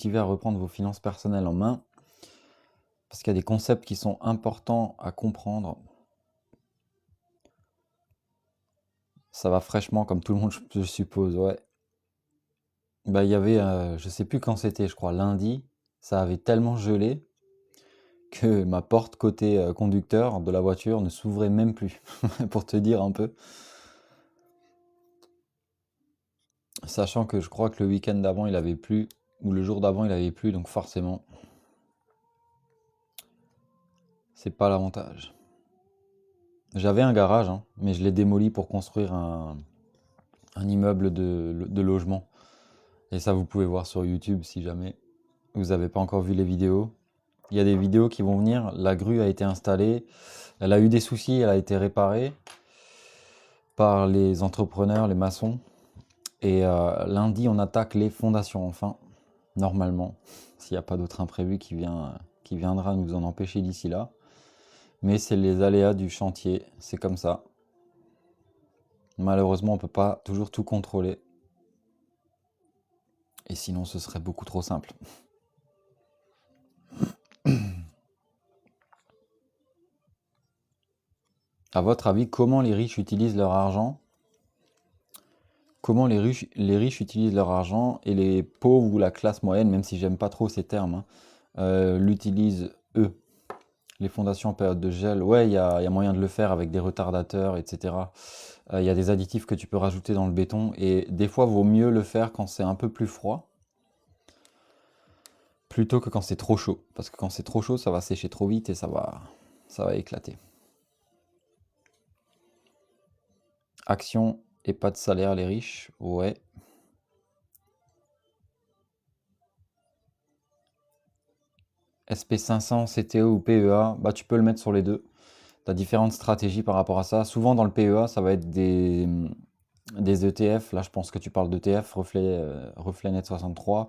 motiver à reprendre vos finances personnelles en main, parce qu'il y a des concepts qui sont importants à comprendre. Ça va fraîchement, comme tout le monde, je suppose, ouais. Bah, il y avait, je sais plus quand c'était, je crois lundi, ça avait tellement gelé que ma porte côté conducteur de la voiture ne s'ouvrait même plus, pour te dire un peu. Sachant que je crois que le week-end d'avant il avait plu, ou le jour d'avant il avait plu, donc forcément, c'est pas l'avantage. J'avais un garage, hein, mais je l'ai démoli pour construire un immeuble de logement. Et ça, vous pouvez voir sur YouTube si jamais vous n'avez pas encore vu les vidéos. Il y a des vidéos qui vont venir. La grue a été installée. Elle a eu des soucis, elle a été réparée par les entrepreneurs, les maçons. Et lundi, on attaque les fondations, enfin, normalement, s'il n'y a pas d'autre imprévu qui viendra nous en empêcher d'ici là. Mais c'est les aléas du chantier, c'est comme ça. Malheureusement, on ne peut pas toujours tout contrôler. Et sinon, ce serait beaucoup trop simple. À votre avis, comment les riches utilisent leur argent? Comment les riches utilisent leur argent et les pauvres ou la classe moyenne, même si j'aime pas trop ces termes, hein, l'utilisent eux? Les fondations en période de gel, ouais, il y a moyen de le faire avec des retardateurs, etc. Il y a des additifs que tu peux rajouter dans le béton et des fois, vaut mieux le faire quand c'est un peu plus froid plutôt que quand c'est trop chaud. Parce que quand c'est trop chaud, ça va sécher trop vite et ça va éclater. Action et pas de salaire, les riches, ouais. SP500, CTO ou PEA, bah tu peux le mettre sur les deux. Tu as différentes stratégies par rapport à ça. Souvent dans le PEA, ça va être des ETF. Là, je pense que tu parles d'ETF, reflet net 63.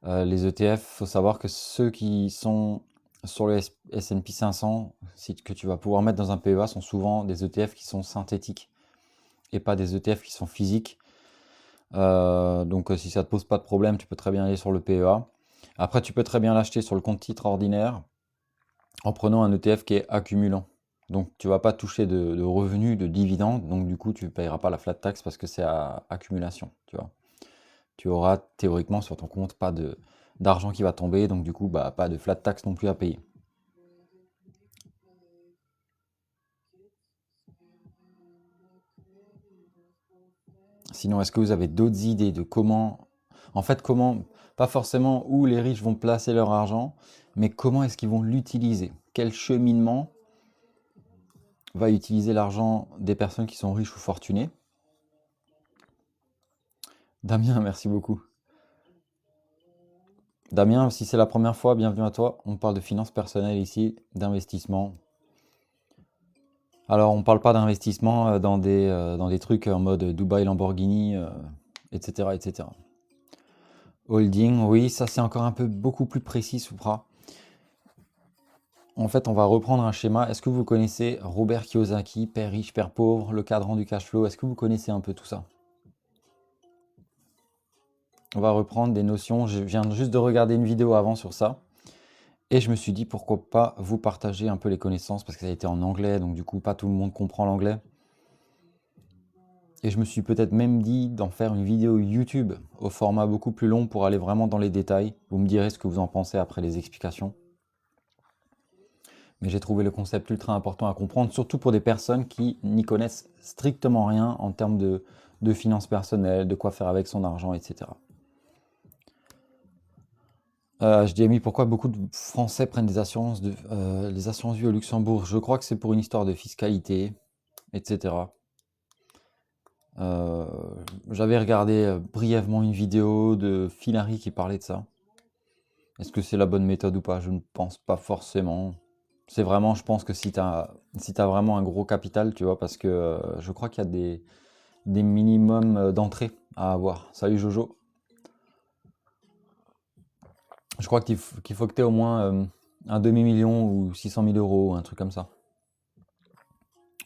Les ETF, il faut savoir que ceux qui sont sur le S&P 500, que tu vas pouvoir mettre dans un PEA, sont souvent des ETF qui sont synthétiques et pas des ETF qui sont physiques. Donc si ça te pose pas de problème, tu peux très bien aller sur le PEA. Après, tu peux très bien l'acheter sur le compte titre ordinaire en prenant un ETF qui est accumulant. Donc tu vas pas toucher de revenus, de dividendes, donc du coup tu ne payeras pas la flat tax parce que c'est à accumulation, tu vois. Tu auras théoriquement sur ton compte pas d'argent qui va tomber, donc du coup bah, pas de flat tax non plus à payer. Sinon, est-ce que vous avez d'autres idées de comment, en fait comment, pas forcément où les riches vont placer leur argent, mais comment est-ce qu'ils vont l'utiliser? Quel cheminement va utiliser l'argent des personnes qui sont riches ou fortunées? Damien, merci beaucoup. Damien, si c'est la première fois, bienvenue à toi. On parle de finances personnelles ici, d'investissement. Alors, on ne parle pas d'investissement dans des trucs en mode Dubaï, Lamborghini, etc., etc. Holding, oui, ça c'est encore un peu beaucoup plus précis, Soupra. En fait, on va reprendre un schéma. Est-ce que vous connaissez Robert Kiyosaki, Père riche, Père pauvre, le cadran du cash flow? Est-ce que vous connaissez un peu tout ça? On va reprendre des notions. Je viens juste de regarder une vidéo avant sur ça. Et je me suis dit pourquoi pas vous partager un peu les connaissances parce que ça a été en anglais, donc du coup pas tout le monde comprend l'anglais. Et je me suis peut-être même dit d'en faire une vidéo YouTube au format beaucoup plus long pour aller vraiment dans les détails. Vous me direz ce que vous en pensez après les explications. Mais j'ai trouvé le concept ultra important à comprendre, surtout pour des personnes qui n'y connaissent strictement rien en termes de finances personnelles, de quoi faire avec son argent, etc. HDMI, pourquoi beaucoup de Français prennent les assurances vie au Luxembourg? Je crois que c'est pour une histoire de fiscalité, etc. Euh, J'avais regardé brièvement une vidéo de Filari qui parlait de ça. Est-ce que c'est la bonne méthode ou pas? Je ne pense pas forcément. C'est vraiment, je pense que si t'as vraiment un gros capital, tu vois, parce que je crois qu'il y a des minimums d'entrée à avoir. Salut Jojo. Je crois qu'il faut que tu aies au moins un demi-million ou 600 000 euros, un truc comme ça.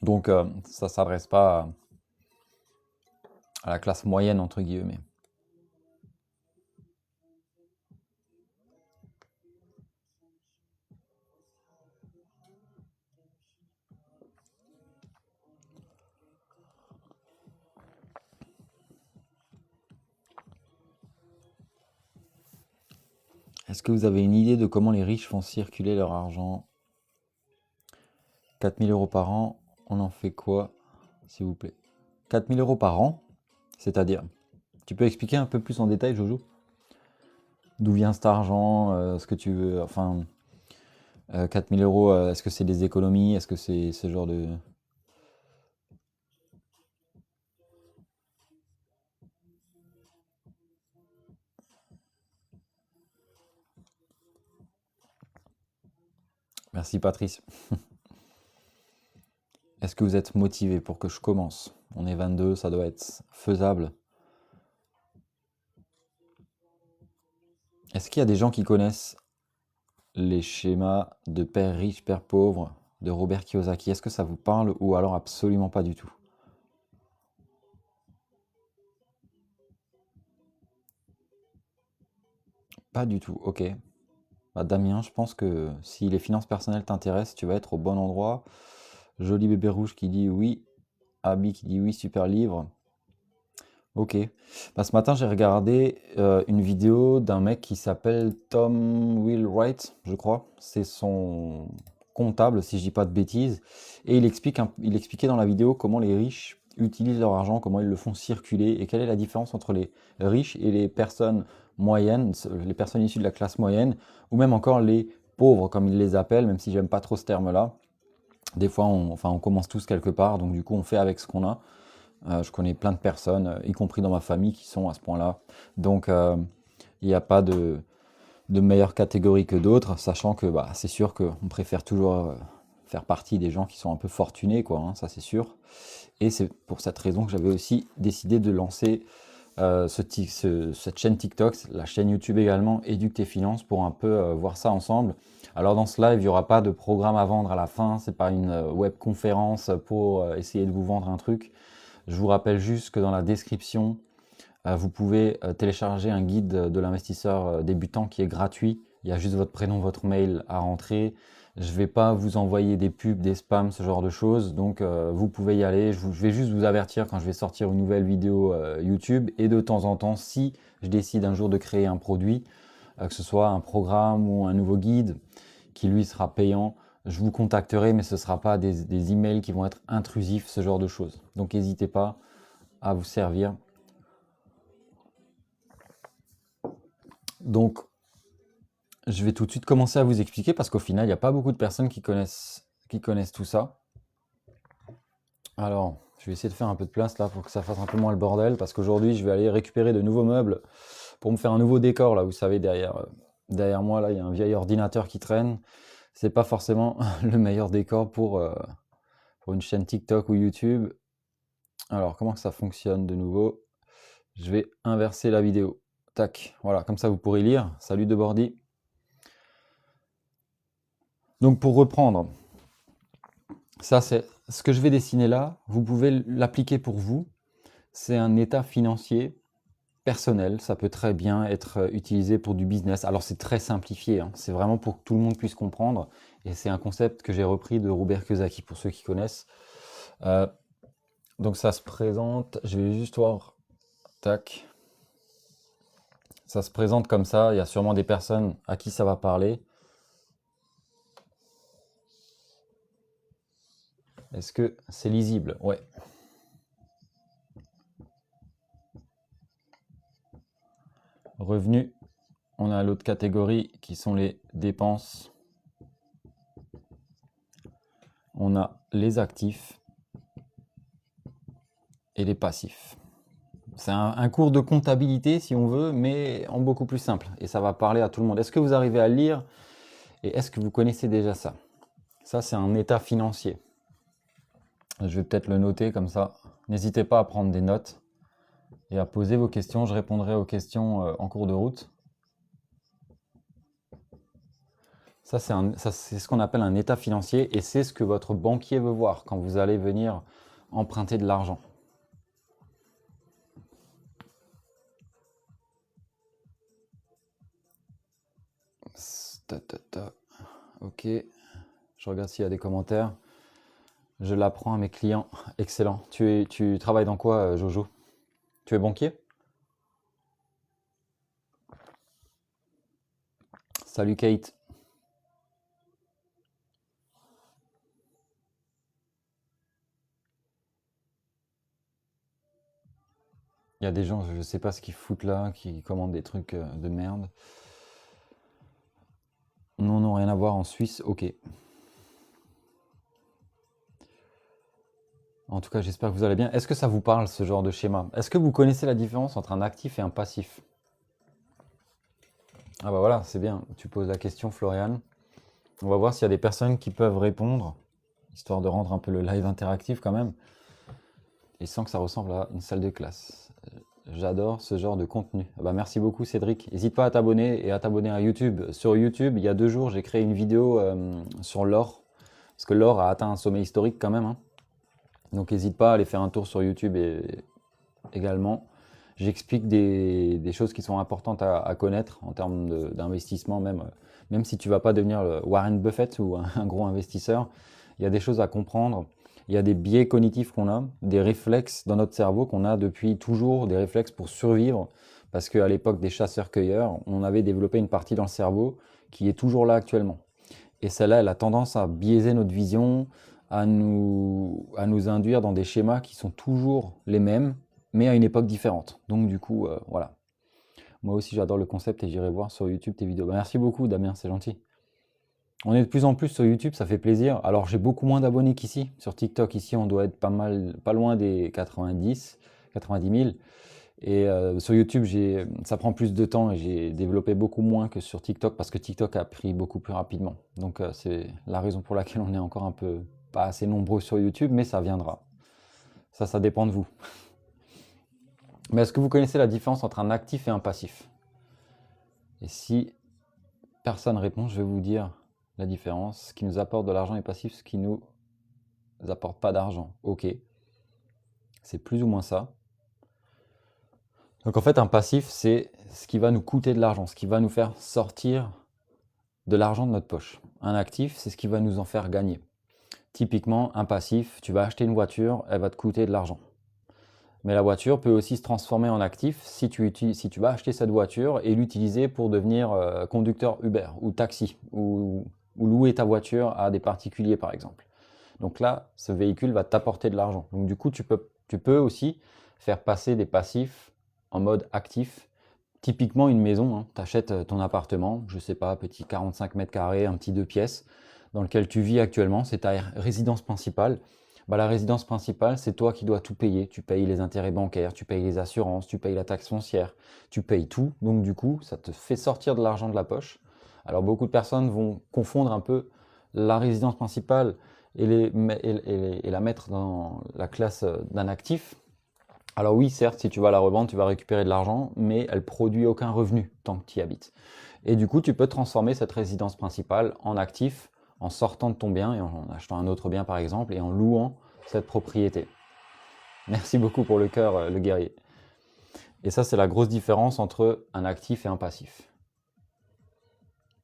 Donc ça s'adresse pas à la classe moyenne, entre guillemets. Est-ce que vous avez une idée de comment les riches font circuler leur argent? 4 000 euros par an, on en fait quoi, s'il vous plaît? 4 000 euros par an, c'est-à-dire, tu peux expliquer un peu plus en détail, Jojo? D'où vient cet argent, ce que tu veux, enfin, 4 000 euros, est-ce que c'est des économies? Est-ce que c'est ce genre de... Merci Patrice. Est-ce que vous êtes motivé pour que je commence? On est 22, ça doit être faisable. Est-ce qu'il y a des gens qui connaissent les schémas de père riche, père pauvre de Robert Kiyosaki? Est-ce que ça vous parle ou alors absolument pas du tout? Pas du tout, ok. Bah, Damien, je pense que si les finances personnelles t'intéressent, tu vas être au bon endroit. Joli bébé rouge qui dit oui. Abby qui dit oui, super livre. Ok. Bah, ce matin, j'ai regardé une vidéo d'un mec qui s'appelle Tom Wheelwright, je crois. C'est son comptable, si je dis pas de bêtises. Et il expliquait dans la vidéo comment les riches utilisent leur argent, comment ils le font circuler et quelle est la différence entre les riches et les personnes moyennes, les personnes issues de la classe moyenne, ou même encore les pauvres, comme ils les appellent, même si j'aime pas trop ce terme-là. Des fois, on commence tous quelque part, donc du coup, on fait avec ce qu'on a. Je connais plein de personnes, y compris dans ma famille, qui sont à ce point-là. Donc, il n'y a pas de meilleure catégorie que d'autres, sachant que bah, c'est sûr qu'on préfère toujours faire partie des gens qui sont un peu fortunés, quoi, hein, ça c'est sûr. Et c'est pour cette raison que j'avais aussi décidé de lancer cette chaîne TikTok, la chaîne YouTube également, Éduque tes finances, pour un peu voir ça ensemble. Alors dans ce live, il n'y aura pas de programme à vendre à la fin, c'est pas une web conférence pour essayer de vous vendre un truc. Je vous rappelle juste que dans la description, vous pouvez télécharger un guide de l'investisseur débutant qui est gratuit. Il y a juste votre prénom, votre mail à rentrer. Je ne vais pas vous envoyer des pubs, des spams, ce genre de choses. Donc vous pouvez y aller. Je vais juste vous avertir quand je vais sortir une nouvelle vidéo YouTube. Et de temps en temps, si je décide un jour de créer un produit, que ce soit un programme ou un nouveau guide qui lui sera payant, je vous contacterai, mais ce ne sera pas des emails qui vont être intrusifs, ce genre de choses. Donc n'hésitez pas à vous servir. Donc je vais tout de suite commencer à vous expliquer parce qu'au final, il n'y a pas beaucoup de personnes qui connaissent tout ça. Alors, je vais essayer de faire un peu de place là pour que ça fasse un peu moins le bordel parce qu'aujourd'hui, je vais aller récupérer de nouveaux meubles pour me faire un nouveau décor là. Vous savez, derrière moi, là, il y a un vieil ordinateur qui traîne. C'est pas forcément le meilleur décor pour une chaîne TikTok ou YouTube. Alors, comment que ça fonctionne de nouveau? Je vais inverser la vidéo. Tac, voilà, comme ça vous pourrez lire. Salut de Bordy. Donc pour reprendre, ça c'est ce que je vais dessiner là, vous pouvez l'appliquer pour vous. C'est un état financier personnel, ça peut très bien être utilisé pour du business. Alors c'est très simplifié, hein. C'est vraiment pour que tout le monde puisse comprendre. Et c'est un concept que j'ai repris de Robert Kiyosaki, pour ceux qui connaissent. Euh, donc ça se présente, je vais juste voir, tac. Ça se présente comme ça, il y a sûrement des personnes à qui ça va parler. Est-ce que c'est lisible? Ouais. Revenus, on a l'autre catégorie qui sont les dépenses. On a les actifs et les passifs. C'est un cours de comptabilité si on veut, mais en beaucoup plus simple. Et ça va parler à tout le monde. Est-ce que vous arrivez à lire et est-ce que vous connaissez déjà ça? Ça, c'est un état financier. Je vais peut-être le noter comme ça. N'hésitez pas à prendre des notes et à poser vos questions. Je répondrai aux questions en cours de route. Ça, c'est ce qu'on appelle un état financier et c'est ce que votre banquier veut voir quand vous allez venir emprunter de l'argent. Ok, je regarde s'il y a des commentaires. Je l'apprends à mes clients. Excellent. Tu travailles dans quoi, Jojo? Tu es banquier? Salut Kate. Il y a des gens, je sais pas ce qu'ils foutent là, qui commandent des trucs de merde. Non, non, rien à voir en Suisse, ok. En tout cas, j'espère que vous allez bien. Est-ce que ça vous parle, ce genre de schéma? Est-ce que vous connaissez la différence entre un actif et un passif? Ah bah voilà, c'est bien. Tu poses la question, Florian. On va voir s'il y a des personnes qui peuvent répondre, histoire de rendre un peu le live interactif quand même, et sans que ça ressemble à une salle de classe. J'adore ce genre de contenu. Ah bah merci beaucoup Cédric. N'hésite pas à t'abonner et à t'abonner à YouTube. Sur YouTube, il y a 2 jours, j'ai créé une vidéo sur l'or, parce que l'or a atteint un sommet historique quand même, hein. Donc n'hésite pas à aller faire un tour sur YouTube également. J'explique des choses qui sont importantes à connaître en termes d'investissement, même si tu ne vas pas devenir le Warren Buffett ou un gros investisseur. Il y a des choses à comprendre. Il y a des biais cognitifs qu'on a, des réflexes dans notre cerveau qu'on a depuis toujours, des réflexes pour survivre. Parce qu'à l'époque des chasseurs-cueilleurs, on avait développé une partie dans le cerveau qui est toujours là actuellement. Et celle-là, elle a tendance à biaiser notre vision, à nous induire dans des schémas qui sont toujours les mêmes, mais à une époque différente. Donc du coup, voilà. Moi aussi, j'adore le concept et j'irai voir sur YouTube tes vidéos. Bah, merci beaucoup, Damien, c'est gentil. On est de plus en plus sur YouTube, ça fait plaisir. Alors j'ai beaucoup moins d'abonnés qu'ici. Sur TikTok, ici, on doit être pas loin des 90 000. Et sur YouTube, ça prend plus de temps et j'ai développé beaucoup moins que sur TikTok parce que TikTok a pris beaucoup plus rapidement. Donc c'est la raison pour laquelle on est encore un peu pas assez nombreux sur YouTube, mais ça viendra. Ça dépend de vous. Mais est-ce que vous connaissez la différence entre un actif et un passif? Et si personne répond, je vais vous dire la différence. Ce qui nous apporte de l'argent est passif, ce qui nous apporte pas d'argent. Ok, c'est plus ou moins ça. Donc en fait, un passif, c'est ce qui va nous coûter de l'argent, ce qui va nous faire sortir de l'argent de notre poche. Un actif, c'est ce qui va nous en faire gagner. Typiquement, un passif, tu vas acheter une voiture, elle va te coûter de l'argent. Mais la voiture peut aussi se transformer en actif si tu vas acheter cette voiture et l'utiliser pour devenir conducteur Uber ou taxi ou louer ta voiture à des particuliers par exemple. Donc là, ce véhicule va t'apporter de l'argent. Donc du coup, tu peux aussi faire passer des passifs en mode actif. Typiquement une maison, hein. Tu achètes ton appartement, je sais pas, petit 45 mètres carrés, un petit 2 pièces, dans lequel tu vis actuellement, c'est ta résidence principale. Bah, la résidence principale, c'est toi qui dois tout payer. Tu payes les intérêts bancaires, tu payes les assurances, tu payes la taxe foncière, tu payes tout. Donc du coup, ça te fait sortir de l'argent de la poche. Alors beaucoup de personnes vont confondre un peu la résidence principale et la mettre dans la classe d'un actif. Alors oui, certes, si tu vas la revendre, tu vas récupérer de l'argent, mais elle produit aucun revenu tant que tu y habites. Et du coup, tu peux transformer cette résidence principale en actif en sortant de ton bien et en achetant un autre bien par exemple et en louant cette propriété. Merci beaucoup pour le cœur, le guerrier. Et ça, c'est la grosse différence entre un actif et un passif.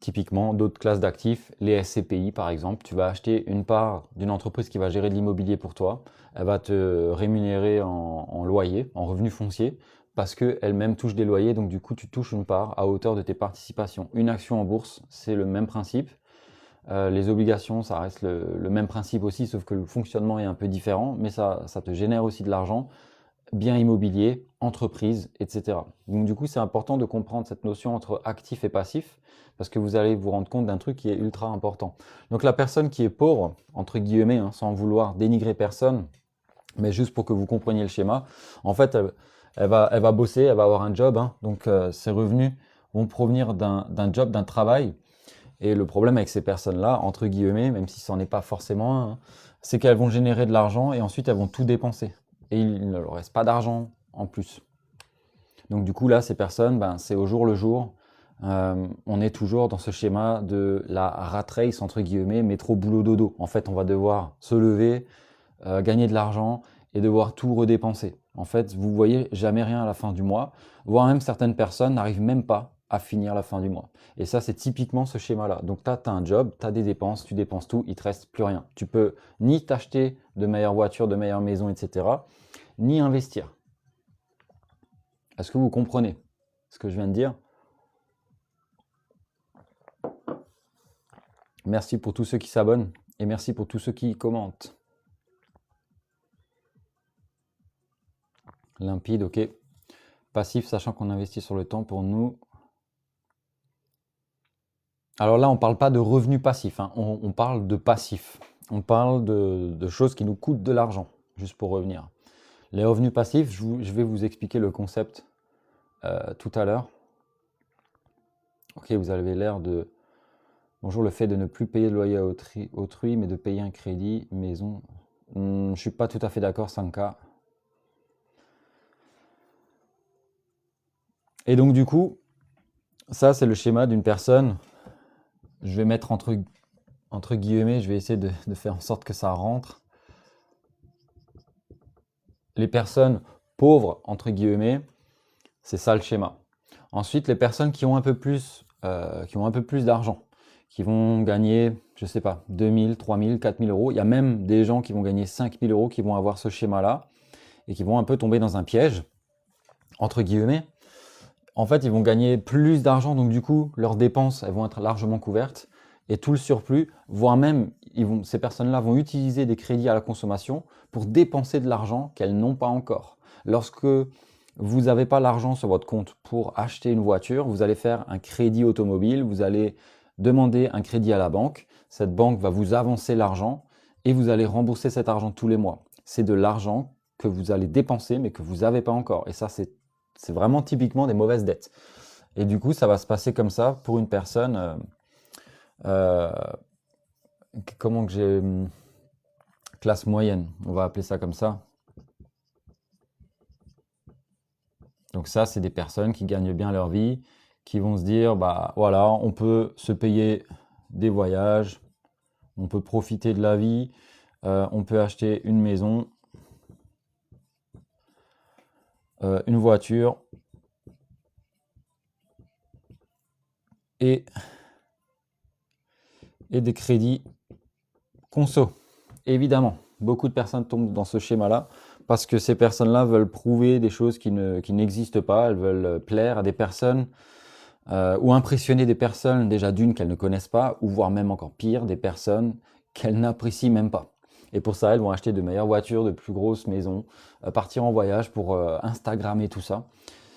Typiquement, d'autres classes d'actifs, les SCPI par exemple, tu vas acheter une part d'une entreprise qui va gérer de l'immobilier pour toi. Elle va te rémunérer en loyer, en revenu foncier, parce qu'elle-même touche des loyers, donc du coup tu touches une part à hauteur de tes participations. Une action en bourse, c'est le même principe. Les obligations, ça reste le même principe aussi, sauf que le fonctionnement est un peu différent, mais ça te génère aussi de l'argent, biens immobiliers, entreprises, etc. Donc du coup, c'est important de comprendre cette notion entre actif et passif, parce que vous allez vous rendre compte d'un truc qui est ultra important. Donc la personne qui est pauvre, entre guillemets, hein, sans vouloir dénigrer personne, mais juste pour que vous compreniez le schéma, en fait, elle va bosser, elle va avoir un job, hein, donc ses revenus vont provenir d'un job, d'un travail. Et le problème avec ces personnes-là, entre guillemets, même si ce n'en est pas forcément un, hein, c'est qu'elles vont générer de l'argent et ensuite elles vont tout dépenser. Et il ne leur reste pas d'argent en plus. Donc du coup là, ces personnes, ben, c'est au jour le jour. On est toujours dans ce schéma de la rat race, entre guillemets, métro boulot dodo. En fait, on va devoir se lever, gagner de l'argent et devoir tout redépenser. En fait, vous voyez jamais rien à la fin du mois, voire même certaines personnes n'arrivent même pas à finir la fin du mois. Et ça, c'est typiquement ce schéma-là. Donc, tu as un job, tu as des dépenses, tu dépenses tout, il te reste plus rien. Tu peux ni t'acheter de meilleures voitures, de meilleures maisons, etc., ni investir. Est-ce que vous comprenez ce que je viens de dire? Merci pour tous ceux qui s'abonnent et merci pour tous ceux qui commentent. Limpide, ok. Passif, sachant qu'on investit sur le temps pour nous. Alors là, on ne parle pas de revenus passifs, hein. On parle de passif. On parle de choses qui nous coûtent de l'argent, juste pour revenir. Les revenus passifs, je vais vous expliquer le concept tout à l'heure. Ok, vous avez l'air de... Bonjour, le fait de ne plus payer de loyer à autrui, mais de payer un crédit, maison... je ne suis pas tout à fait d'accord, 5K. Et donc du coup, ça c'est le schéma d'une personne, je vais mettre entre guillemets, je vais essayer de faire en sorte que ça rentre. Les personnes pauvres, entre guillemets, c'est ça le schéma. Ensuite, les personnes qui ont un peu plus d'argent, qui vont gagner, je sais pas, 2000, 3000, 4000 euros. Il y a même des gens qui vont gagner 5000 euros qui vont avoir ce schéma-là et qui vont un peu tomber dans un piège, entre guillemets. En fait, ils vont gagner plus d'argent, donc du coup, leurs dépenses, elles vont être largement couvertes. Et tout le surplus, voire même, ces personnes-là vont utiliser des crédits à la consommation pour dépenser de l'argent qu'elles n'ont pas encore. Lorsque vous n'avez pas l'argent sur votre compte pour acheter une voiture, vous allez faire un crédit automobile, vous allez demander un crédit à la banque. Cette banque va vous avancer l'argent et vous allez rembourser cet argent tous les mois. C'est de l'argent que vous allez dépenser mais que vous n'avez pas encore. Et ça, c'est vraiment typiquement des mauvaises dettes. Et du coup, ça va se passer comme ça pour une personne... comment que j'ai... classe moyenne, on va appeler ça comme ça. Donc ça, c'est des personnes qui gagnent bien leur vie, qui vont se dire, bah voilà, on peut se payer des voyages, on peut profiter de la vie, on peut acheter une maison, une voiture, et des crédits conso. Évidemment, beaucoup de personnes tombent dans ce schéma-là parce que ces personnes-là veulent prouver des choses qui n'existent pas, elles veulent plaire à des personnes ou impressionner des personnes déjà d'une qu'elles ne connaissent pas, ou voire même encore pire, des personnes qu'elles n'apprécient même pas. Et pour ça, elles vont acheter de meilleures voitures, de plus grosses maisons, partir en voyage pour Instagrammer tout ça,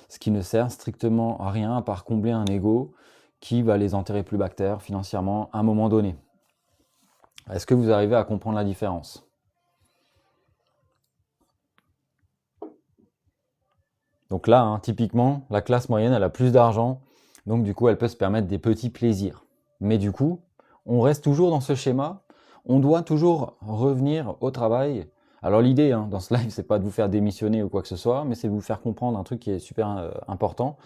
ce qui ne sert strictement à rien à part combler un ego qui va les enterrer plus bas que terre financièrement à un moment donné. Est-ce que vous arrivez à comprendre la différence? Donc là, hein, typiquement, la classe moyenne, elle a plus d'argent, donc du coup, elle peut se permettre des petits plaisirs. Mais du coup, on reste toujours dans ce schéma, on doit toujours revenir au travail. Alors l'idée, hein, dans ce live, c'est pas de vous faire démissionner ou quoi que ce soit, mais c'est de vous faire comprendre un truc qui est super important.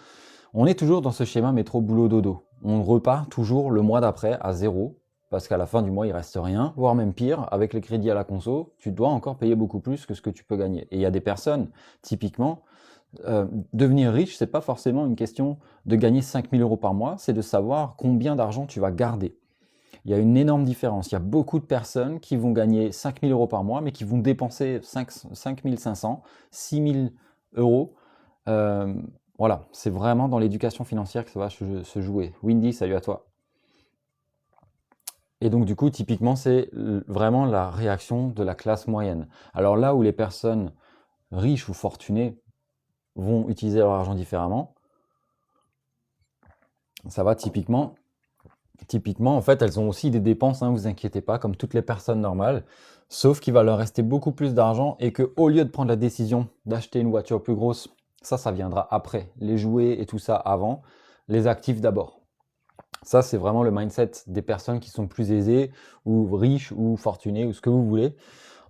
On est toujours dans ce schéma métro boulot dodo. On repart toujours le mois d'après à zéro, parce qu'à la fin du mois, il reste rien, voire même pire, avec les crédits à la conso, tu dois encore payer beaucoup plus que ce que tu peux gagner. Et il y a des personnes, typiquement, devenir riche, c'est pas forcément une question de gagner 5000 euros par mois, c'est de savoir combien d'argent tu vas garder. Il y a une énorme différence. Il y a beaucoup de personnes qui vont gagner 5000 euros par mois, mais qui vont dépenser 5500, 6000 euros. Voilà, c'est vraiment dans l'éducation financière que ça va se jouer. Windy, salut à toi. Et donc du coup, typiquement, c'est vraiment la réaction de la classe moyenne. Alors là où les personnes riches ou fortunées vont utiliser leur argent différemment, ça va typiquement, en fait, elles ont aussi des dépenses, hein, vous inquiétez pas, comme toutes les personnes normales, sauf qu'il va leur rester beaucoup plus d'argent et qu'au lieu de prendre la décision d'acheter une voiture plus grosse, ça viendra après, les jouets et tout ça avant, les actifs d'abord. Ça, c'est vraiment le mindset des personnes qui sont plus aisées ou riches ou fortunées ou ce que vous voulez.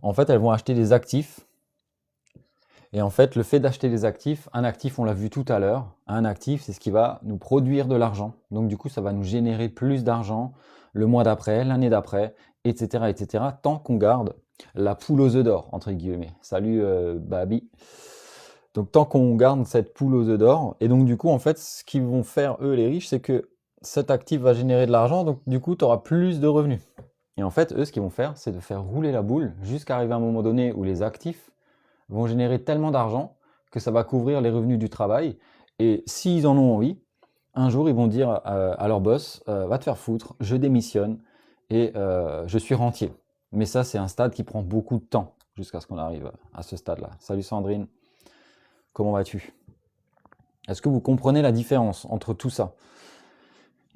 En fait, elles vont acheter des actifs. Et en fait, le fait d'acheter des actifs, un actif, on l'a vu tout à l'heure, un actif, c'est ce qui va nous produire de l'argent. Donc du coup, ça va nous générer plus d'argent le mois d'après, l'année d'après, etc., tant qu'on garde la poule aux œufs d'or, entre guillemets. Salut Babi. Donc tant qu'on garde cette poule aux œufs d'or, et donc du coup, en fait, ce qu'ils vont faire, eux, les riches, c'est que cet actif va générer de l'argent, donc du coup, tu auras plus de revenus. Et en fait, eux, ce qu'ils vont faire, c'est de faire rouler la boule jusqu'à arriver à un moment donné où les actifs vont générer tellement d'argent que ça va couvrir les revenus du travail. Et s'ils en ont envie, un jour, ils vont dire à leur boss, va te faire foutre, je démissionne, et je suis rentier. Mais ça, c'est un stade qui prend beaucoup de temps jusqu'à ce qu'on arrive à ce stade-là. Salut Sandrine, comment vas-tu? Est-ce que vous comprenez la différence entre tout ça?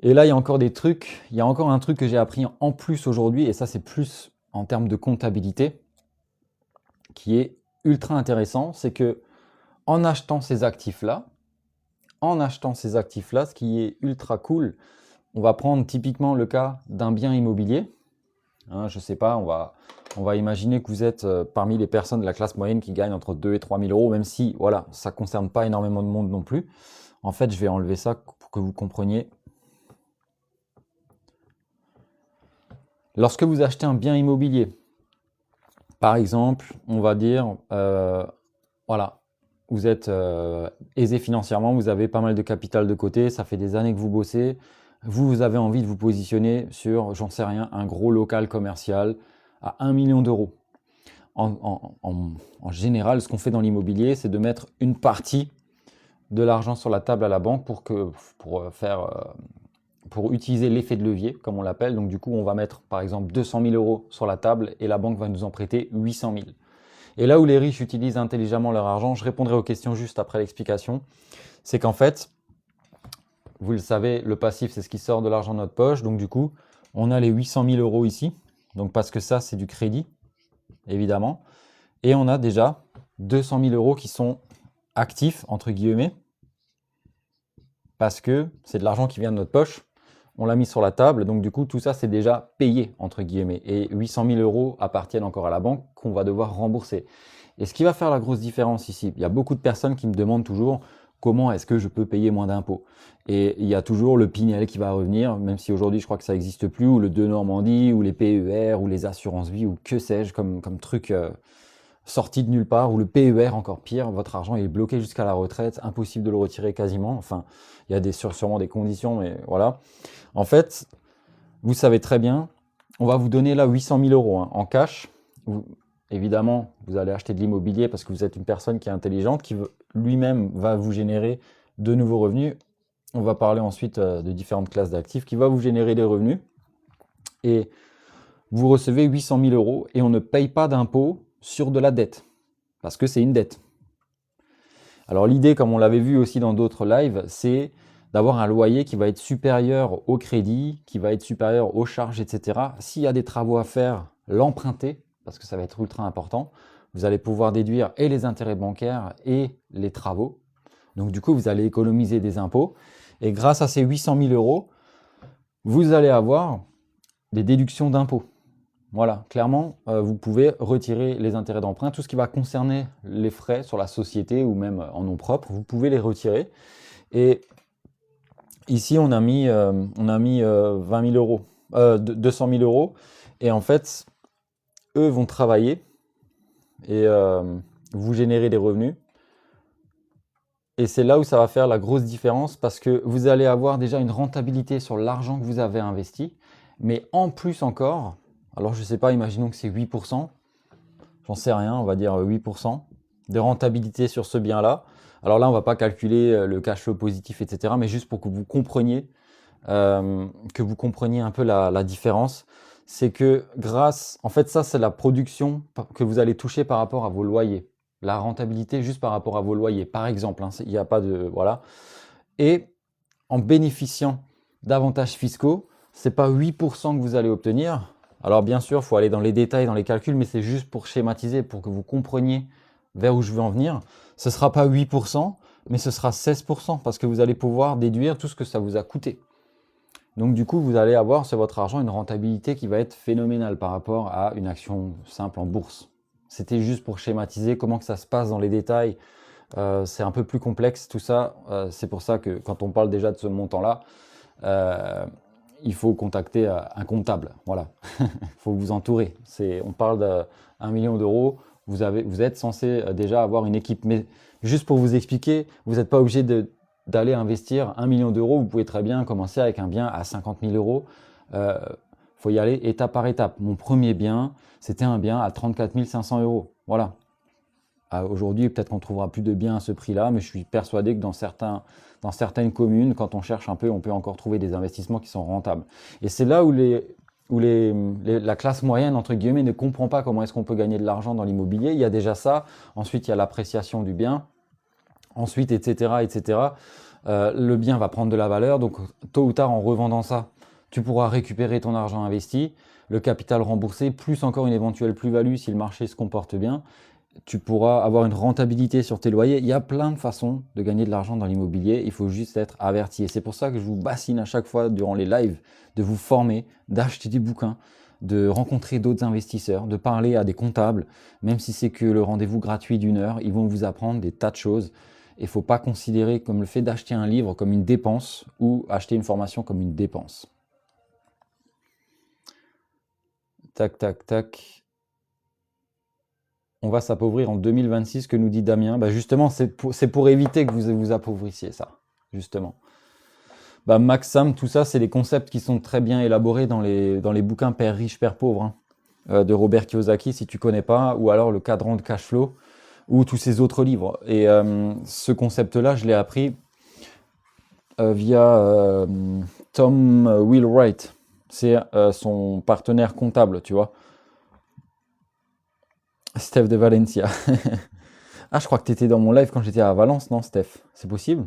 Et là, il y a encore des trucs, il y a encore un truc que j'ai appris en plus aujourd'hui, et ça c'est plus en termes de comptabilité, qui est ultra intéressant, c'est que en achetant ces actifs-là, ce qui est ultra cool, on va prendre typiquement le cas d'un bien immobilier. Hein, je sais pas, on va imaginer que vous êtes parmi les personnes de la classe moyenne qui gagnent entre 2 et 3 000 euros, même si voilà, ça ne concerne pas énormément de monde non plus. En fait, je vais enlever ça pour que vous compreniez. Lorsque vous achetez un bien immobilier, par exemple, on va dire, voilà, vous êtes aisé financièrement, vous avez pas mal de capital de côté, ça fait des années que vous bossez, vous avez envie de vous positionner sur, j'en sais rien, un gros local commercial à 1 million d'euros. En général, ce qu'on fait dans l'immobilier, c'est de mettre une partie de l'argent sur la table à la banque pour utiliser l'effet de levier, comme on l'appelle. Donc du coup, on va mettre par exemple 200 000 euros sur la table et la banque va nous en prêter 800 000. Et là où les riches utilisent intelligemment leur argent, je répondrai aux questions juste après l'explication, c'est qu'en fait, vous le savez, le passif, c'est ce qui sort de l'argent de notre poche. Donc du coup, on a les 800 000 euros ici, donc parce que ça, c'est du crédit, évidemment. Et on a déjà 200 000 euros qui sont actifs, entre guillemets, parce que c'est de l'argent qui vient de notre poche. On l'a mis sur la table, donc du coup, tout ça, c'est déjà payé, entre guillemets. Et 800 000 euros appartiennent encore à la banque qu'on va devoir rembourser. Et ce qui va faire la grosse différence ici, il y a beaucoup de personnes qui me demandent toujours comment est-ce que je peux payer moins d'impôts. Et il y a toujours le Pinel qui va revenir, même si aujourd'hui, je crois que ça n'existe plus, ou le De Normandie, ou les PER, ou les assurances vie, ou que sais-je, comme truc sorti de nulle part, ou le PER, encore pire, votre argent est bloqué jusqu'à la retraite, impossible de le retirer quasiment. Enfin, il y a sûrement des conditions, mais voilà. En fait, vous savez très bien, on va vous donner là 800 000 euros en cash. Évidemment, vous allez acheter de l'immobilier parce que vous êtes une personne qui est intelligente, qui lui-même va vous générer de nouveaux revenus. On va parler ensuite de différentes classes d'actifs qui va vous générer des revenus. Et vous recevez 800 000 euros et on ne paye pas d'impôt sur de la dette parce que c'est une dette. Alors l'idée, comme on l'avait vu aussi dans d'autres lives, c'est d'avoir un loyer qui va être supérieur au crédit, qui va être supérieur aux charges, etc. S'il y a des travaux à faire, l'emprunter, parce que ça va être ultra important. Vous allez pouvoir déduire et les intérêts bancaires et les travaux. Donc du coup, vous allez économiser des impôts. Et grâce à ces 800 000 euros, vous allez avoir des déductions d'impôts. Voilà, clairement, vous pouvez retirer les intérêts d'emprunt. Tout ce qui va concerner les frais sur la société ou même en nom propre, vous pouvez les retirer. Et ici, on a mis 20 000 euros, 200 000 euros. Et en fait, eux vont travailler et vous générer des revenus. Et c'est là où ça va faire la grosse différence parce que vous allez avoir déjà une rentabilité sur l'argent que vous avez investi. Mais en plus encore, alors je ne sais pas, imaginons que c'est 8%, j'en sais rien, on va dire 8% de rentabilité sur ce bien-là. Alors là, on ne va pas calculer le cash flow positif, etc. Mais juste pour que vous compreniez un peu la différence. C'est que en fait, ça, c'est la production que vous allez toucher par rapport à vos loyers. La rentabilité juste par rapport à vos loyers, par exemple. Il n'y a pas de... Voilà. Et en bénéficiant d'avantages fiscaux, ce n'est pas 8% que vous allez obtenir. Alors bien sûr, il faut aller dans les détails, dans les calculs, mais c'est juste pour schématiser, pour que vous compreniez vers où je veux en venir. Ce ne sera pas 8%, mais ce sera 16%, parce que vous allez pouvoir déduire tout ce que ça vous a coûté. Donc du coup, vous allez avoir sur votre argent une rentabilité qui va être phénoménale par rapport à une action simple en bourse. C'était juste pour schématiser comment que ça se passe dans les détails. C'est un peu plus complexe tout ça. C'est pour ça que quand on parle déjà de ce montant-là, il faut contacter un comptable. Voilà, il faut vous entourer. On parle d'1 million d'euros. Vous êtes censé déjà avoir une équipe. Mais juste pour vous expliquer, vous n'êtes pas obligé d'aller investir 1 million d'euros. Vous pouvez très bien commencer avec un bien à 50 000 euros. Faut y aller étape par étape. Mon premier bien, c'était un bien à 34 500 euros. Voilà. Aujourd'hui, peut-être qu'on trouvera plus de biens à ce prix-là, mais je suis persuadé que dans certaines communes, quand on cherche un peu, on peut encore trouver des investissements qui sont rentables. Et c'est là où où la classe moyenne, entre guillemets, ne comprend pas comment est-ce qu'on peut gagner de l'argent dans l'immobilier. Il y a déjà ça. Ensuite, il y a l'appréciation du bien. Ensuite, etc., etc. Le bien va prendre de la valeur. Donc, tôt ou tard, en revendant ça, tu pourras récupérer ton argent investi, le capital remboursé, plus encore une éventuelle plus-value si le marché se comporte bien. Tu pourras avoir une rentabilité sur tes loyers. Il y a plein de façons de gagner de l'argent dans l'immobilier. Il faut juste être averti. Et c'est pour ça que je vous bassine à chaque fois durant les lives de vous former, d'acheter des bouquins, de rencontrer d'autres investisseurs, de parler à des comptables. Même si c'est que le rendez-vous gratuit d'une heure, ils vont vous apprendre des tas de choses. Il ne faut pas considérer comme le fait d'acheter un livre comme une dépense ou acheter une formation comme une dépense. Tac, tac, tac. On va s'appauvrir en 2026, que nous dit Damien. Bah justement, c'est pour éviter que vous vous appauvrissiez, ça, justement. Bah Maxam, tout ça, c'est des concepts qui sont très bien élaborés dans les bouquins Père riche, Père pauvre, hein, de Robert Kiyosaki, si tu connais pas, ou alors le cadran de cash flow, ou tous ces autres livres. Et ce concept-là, je l'ai appris via Tom Wheelwright. C'est son partenaire comptable, tu vois. Steph de Valencia. Ah, je crois que tu étais dans mon live quand j'étais à Valence, non, Steph? C'est possible?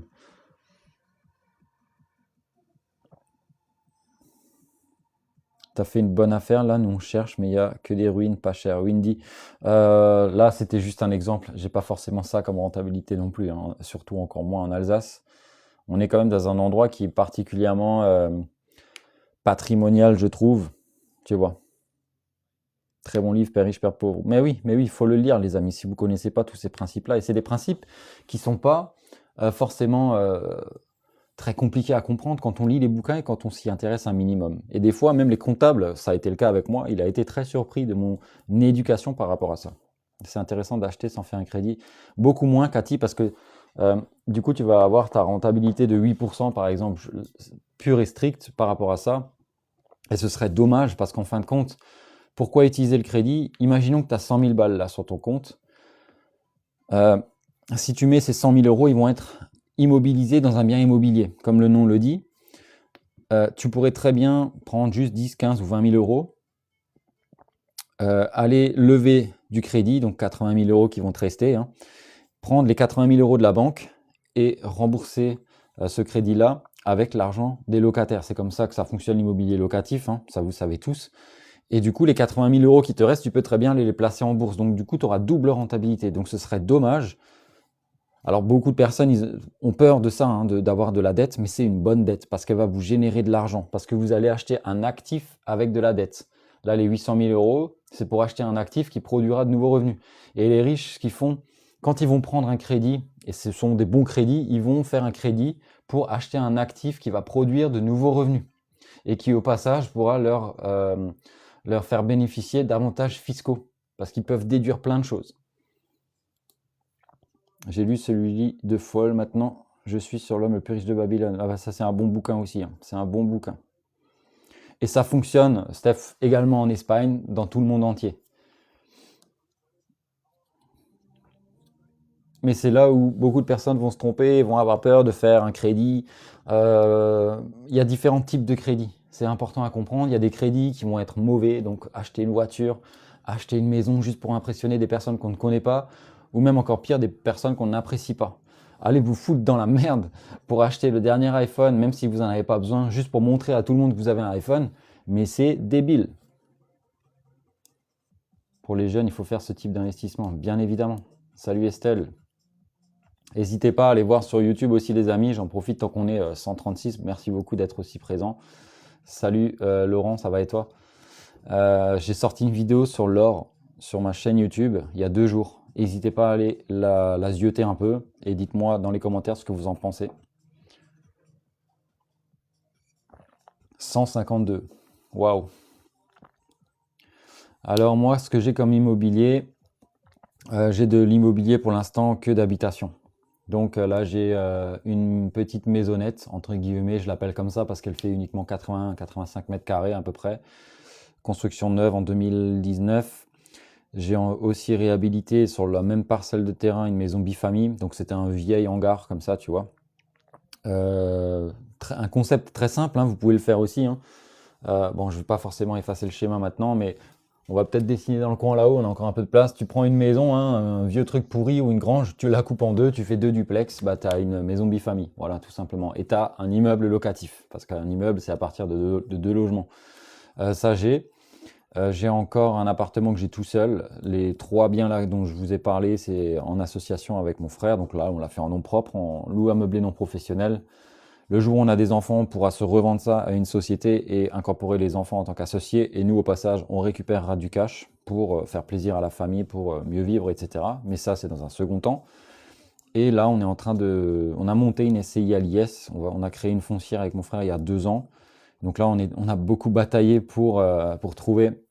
T'as fait une bonne affaire, là, nous on cherche, mais il n'y a que des ruines pas chères. Windy, là, c'était juste un exemple. J'ai pas forcément ça comme rentabilité non plus, hein, surtout encore moins en Alsace. On est quand même dans un endroit qui est particulièrement patrimonial, je trouve. Tu vois. Très bon livre, Père riche, Père pauvre. Mais oui, il faut le lire, les amis, si vous ne connaissez pas tous ces principes-là. Et c'est des principes qui ne sont pas forcément très compliqués à comprendre quand on lit les bouquins et quand on s'y intéresse un minimum. Et des fois, même les comptables, ça a été le cas avec moi, il a été très surpris de mon éducation par rapport à ça. C'est intéressant d'acheter sans faire un crédit. Beaucoup moins, Cathy, parce que du coup, tu vas avoir ta rentabilité de 8%, par exemple, pure et stricte par rapport à ça. Et ce serait dommage parce qu'en fin de compte, pourquoi utiliser le crédit? Imaginons que tu as 100 000 balles là sur ton compte. Si tu mets ces 100 000 euros, ils vont être immobilisés dans un bien immobilier, comme le nom le dit. Tu pourrais très bien prendre juste 10, 15 ou 20 000 euros, aller lever du crédit, donc 80 000 euros qui vont te rester, hein, prendre les 80 000 euros de la banque et rembourser ce crédit-là avec l'argent des locataires. C'est comme ça que ça fonctionne l'immobilier locatif, hein, ça vous savez tous. Et du coup, les 80 000 euros qui te restent, tu peux très bien les placer en bourse. Donc du coup, tu auras double rentabilité. Donc ce serait dommage. Alors beaucoup de personnes ils ont peur de ça, hein, d'avoir de la dette, mais c'est une bonne dette parce qu'elle va vous générer de l'argent, parce que vous allez acheter un actif avec de la dette. Là, les 800 000 euros, c'est pour acheter un actif qui produira de nouveaux revenus. Et les riches, ce qu'ils font, quand ils vont prendre un crédit, et ce sont des bons crédits, ils vont faire un crédit pour acheter un actif qui va produire de nouveaux revenus et qui, au passage, pourra leur faire bénéficier d'avantages fiscaux parce qu'ils peuvent déduire plein de choses. J'ai lu celui de Foll maintenant. Je suis sur l'homme le plus riche de Babylone. Ah bah ça c'est un bon bouquin aussi. Hein. C'est un bon bouquin. Et ça fonctionne, Steph, également en Espagne, dans tout le monde entier. Mais c'est là où beaucoup de personnes vont se tromper, vont avoir peur de faire un crédit. Il y a différents types de crédits. C'est important à comprendre. Il y a des crédits qui vont être mauvais, donc acheter une voiture, acheter une maison juste pour impressionner des personnes qu'on ne connaît pas, ou même encore pire, des personnes qu'on n'apprécie pas. Allez vous foutre dans la merde pour acheter le dernier iPhone, même si vous n'en avez pas besoin, juste pour montrer à tout le monde que vous avez un iPhone. Mais c'est débile. Pour les jeunes, il faut faire ce type d'investissement, bien évidemment. Salut Estelle. N'hésitez pas à aller voir sur YouTube aussi les amis, j'en profite tant qu'on est 136, merci beaucoup d'être aussi présent. Salut Laurent, ça va et toi? J'ai sorti une vidéo sur l'or sur ma chaîne YouTube il y a 2 jours. N'hésitez pas à aller la zioter un peu et dites-moi dans les commentaires ce que vous en pensez. 152, waouh. Alors moi, ce que j'ai comme immobilier, j'ai de l'immobilier pour l'instant que d'habitation. Donc là, j'ai une petite maisonnette, entre guillemets, je l'appelle comme ça parce qu'elle fait uniquement 80-85 mètres carrés à peu près. Construction neuve en 2019. J'ai aussi réhabilité sur la même parcelle de terrain une maison bifamille. Donc c'était un vieil hangar comme ça, tu vois. Un concept très simple, hein, vous pouvez le faire aussi. Hein. Bon, je ne vais pas forcément effacer le schéma maintenant, mais on va peut-être dessiner dans le coin là-haut, on a encore un peu de place. Tu prends une maison, hein, un vieux truc pourri ou une grange, tu la coupes en deux, tu fais deux duplex, bah, tu as une maison bifamille, voilà, tout simplement. Et tu as un immeuble locatif, parce qu'un immeuble, c'est à partir de deux logements. Ça, j'ai. J'ai encore un appartement que j'ai tout seul. Les trois biens là dont je vous ai parlé, c'est en association avec mon frère. Donc là, on l'a fait en nom propre, en loup à meubler non professionnel. Le jour où on a des enfants, on pourra se revendre ça à une société et incorporer les enfants en tant qu'associés. Et nous, au passage, on récupérera du cash pour faire plaisir à la famille, pour mieux vivre, etc. Mais ça, c'est dans un second temps. Et là, on est en train de... On a monté une SCI à l'IS. On a créé une foncière avec mon frère il y a 2 ans. Donc là, on a beaucoup bataillé pour trouver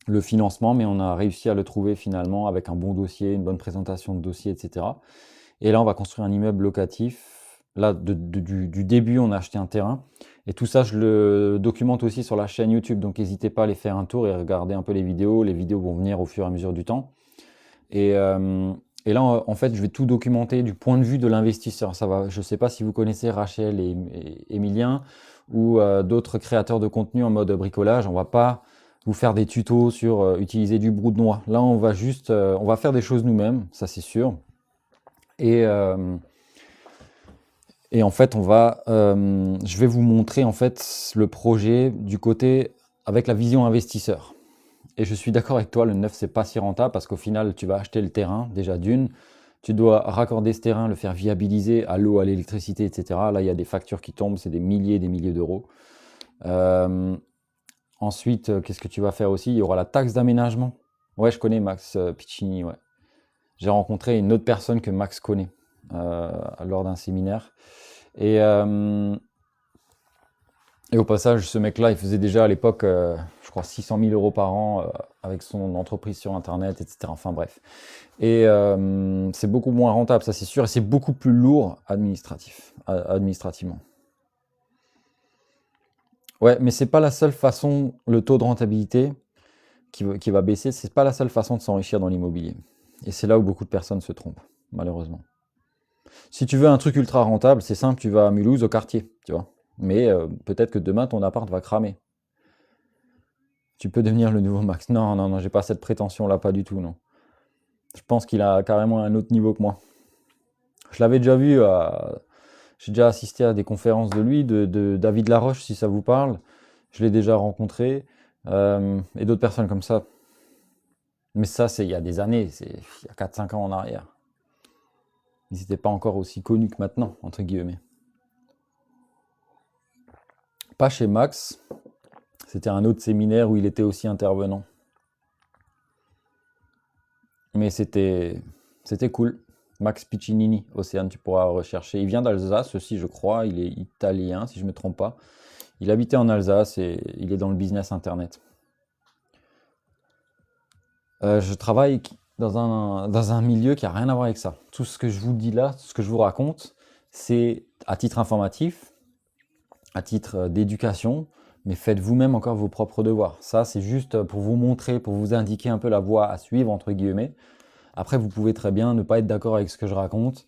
le financement, mais on a réussi à le trouver finalement avec un bon dossier, une bonne présentation de dossier, etc. Et là, on va construire un immeuble locatif. Là, du début, on a acheté un terrain. Et tout ça, je le documente aussi sur la chaîne YouTube. Donc, n'hésitez pas à aller faire un tour et regarder un peu les vidéos. Les vidéos vont venir au fur et à mesure du temps. Et là, en fait, je vais tout documenter du point de vue de l'investisseur. Ça va, je ne sais pas si vous connaissez Rachel et Emilien ou d'autres créateurs de contenu en mode bricolage. On ne va pas vous faire des tutos sur utiliser du brou de noix. Là, on va juste, on va faire des choses nous-mêmes, ça c'est sûr. Et, et en fait, je vais vous montrer en fait le projet du côté avec la vision investisseur. Et je suis d'accord avec toi, le neuf, c'est pas si rentable parce qu'au final, tu vas acheter le terrain, déjà d'une. Tu dois raccorder ce terrain, le faire viabiliser à l'eau, à l'électricité, etc. Là, il y a des factures qui tombent, c'est des milliers d'euros. Ensuite, qu'est-ce que tu vas faire aussi? Il y aura la taxe d'aménagement. Ouais, je connais Max Piccini, ouais. J'ai rencontré une autre personne que Max connaît lors d'un séminaire. Et au passage, ce mec-là, il faisait déjà à l'époque, je crois, 600 000 euros par an avec son entreprise sur Internet, etc. Enfin bref. Et c'est beaucoup moins rentable, ça c'est sûr, et c'est beaucoup plus lourd administrativement. Ouais, mais c'est pas la seule façon, le taux de rentabilité qui va baisser, c'est pas la seule façon de s'enrichir dans l'immobilier. Et c'est là où beaucoup de personnes se trompent, malheureusement. Si tu veux un truc ultra rentable, c'est simple, tu vas à Mulhouse, au quartier, tu vois. Mais peut-être que demain, ton appart va cramer. Tu peux devenir le nouveau Max. Non, non, non, j'ai pas cette prétention-là, pas du tout, non. Je pense qu'il a carrément un autre niveau que moi. Je l'avais déjà vu, j'ai déjà assisté à des conférences de lui, de David Laroche, si ça vous parle. Je l'ai déjà rencontré. Et d'autres personnes comme ça. Mais ça, c'est il y a des années, c'est il y a 4-5 ans en arrière. Ils n'étaient pas encore aussi connus que maintenant, entre guillemets. Pas chez Max. C'était un autre séminaire où il était aussi intervenant. Mais c'était cool. Max Piccinini, Océane, tu pourras rechercher. Il vient d'Alsace aussi, je crois. Il est italien, si je ne me trompe pas. Il habitait en Alsace et il est dans le business internet. Je travaille dans un milieu qui n'a rien à voir avec ça. Tout ce que je vous dis là, ce que je vous raconte, c'est à titre informatif, à titre d'éducation, mais faites vous-même encore vos propres devoirs. Ça, c'est juste pour vous montrer, pour vous indiquer un peu la voie à suivre, entre guillemets. Après, vous pouvez très bien ne pas être d'accord avec ce que je raconte,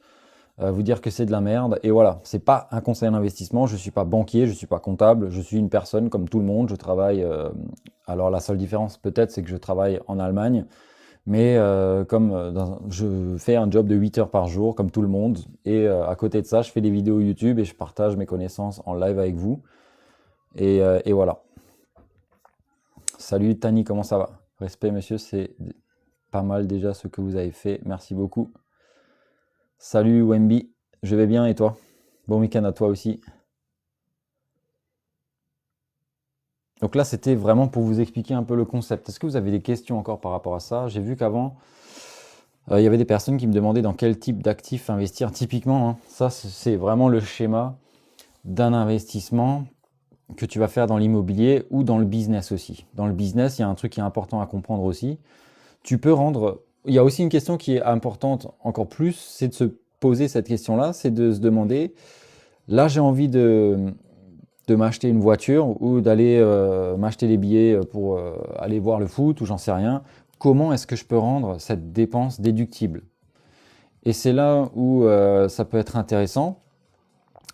vous dire que c'est de la merde. Et voilà, c'est pas un conseil d'investissement. Je ne suis pas banquier, je ne suis pas comptable. Je suis une personne comme tout le monde. Je travaille. Alors, la seule différence, peut-être, c'est que je travaille en Allemagne. Mais je fais un job de 8 heures par jour, comme tout le monde. Et à côté de ça, je fais des vidéos YouTube et je partage mes connaissances en live avec vous. Et voilà. Salut Tani, comment ça va? Respect, monsieur, c'est pas mal déjà ce que vous avez fait. Merci beaucoup. Salut Wemby, je vais bien et toi? Bon week-end à toi aussi. Donc là, c'était vraiment pour vous expliquer un peu le concept. Est-ce que vous avez des questions encore par rapport à ça? J'ai vu qu'avant, il y avait des personnes qui me demandaient dans quel type d'actifs investir. Typiquement, hein, ça, c'est vraiment le schéma d'un investissement que tu vas faire dans l'immobilier ou dans le business aussi. Dans le business, il y a un truc qui est important à comprendre aussi. Tu peux rendre... Il y a aussi une question qui est importante encore plus, c'est de se poser cette question-là, c'est de se demander, là j'ai envie de m'acheter une voiture ou d'aller m'acheter des billets pour aller voir le foot ou j'en sais rien. Comment est-ce que je peux rendre cette dépense déductible? Et c'est là où ça peut être intéressant.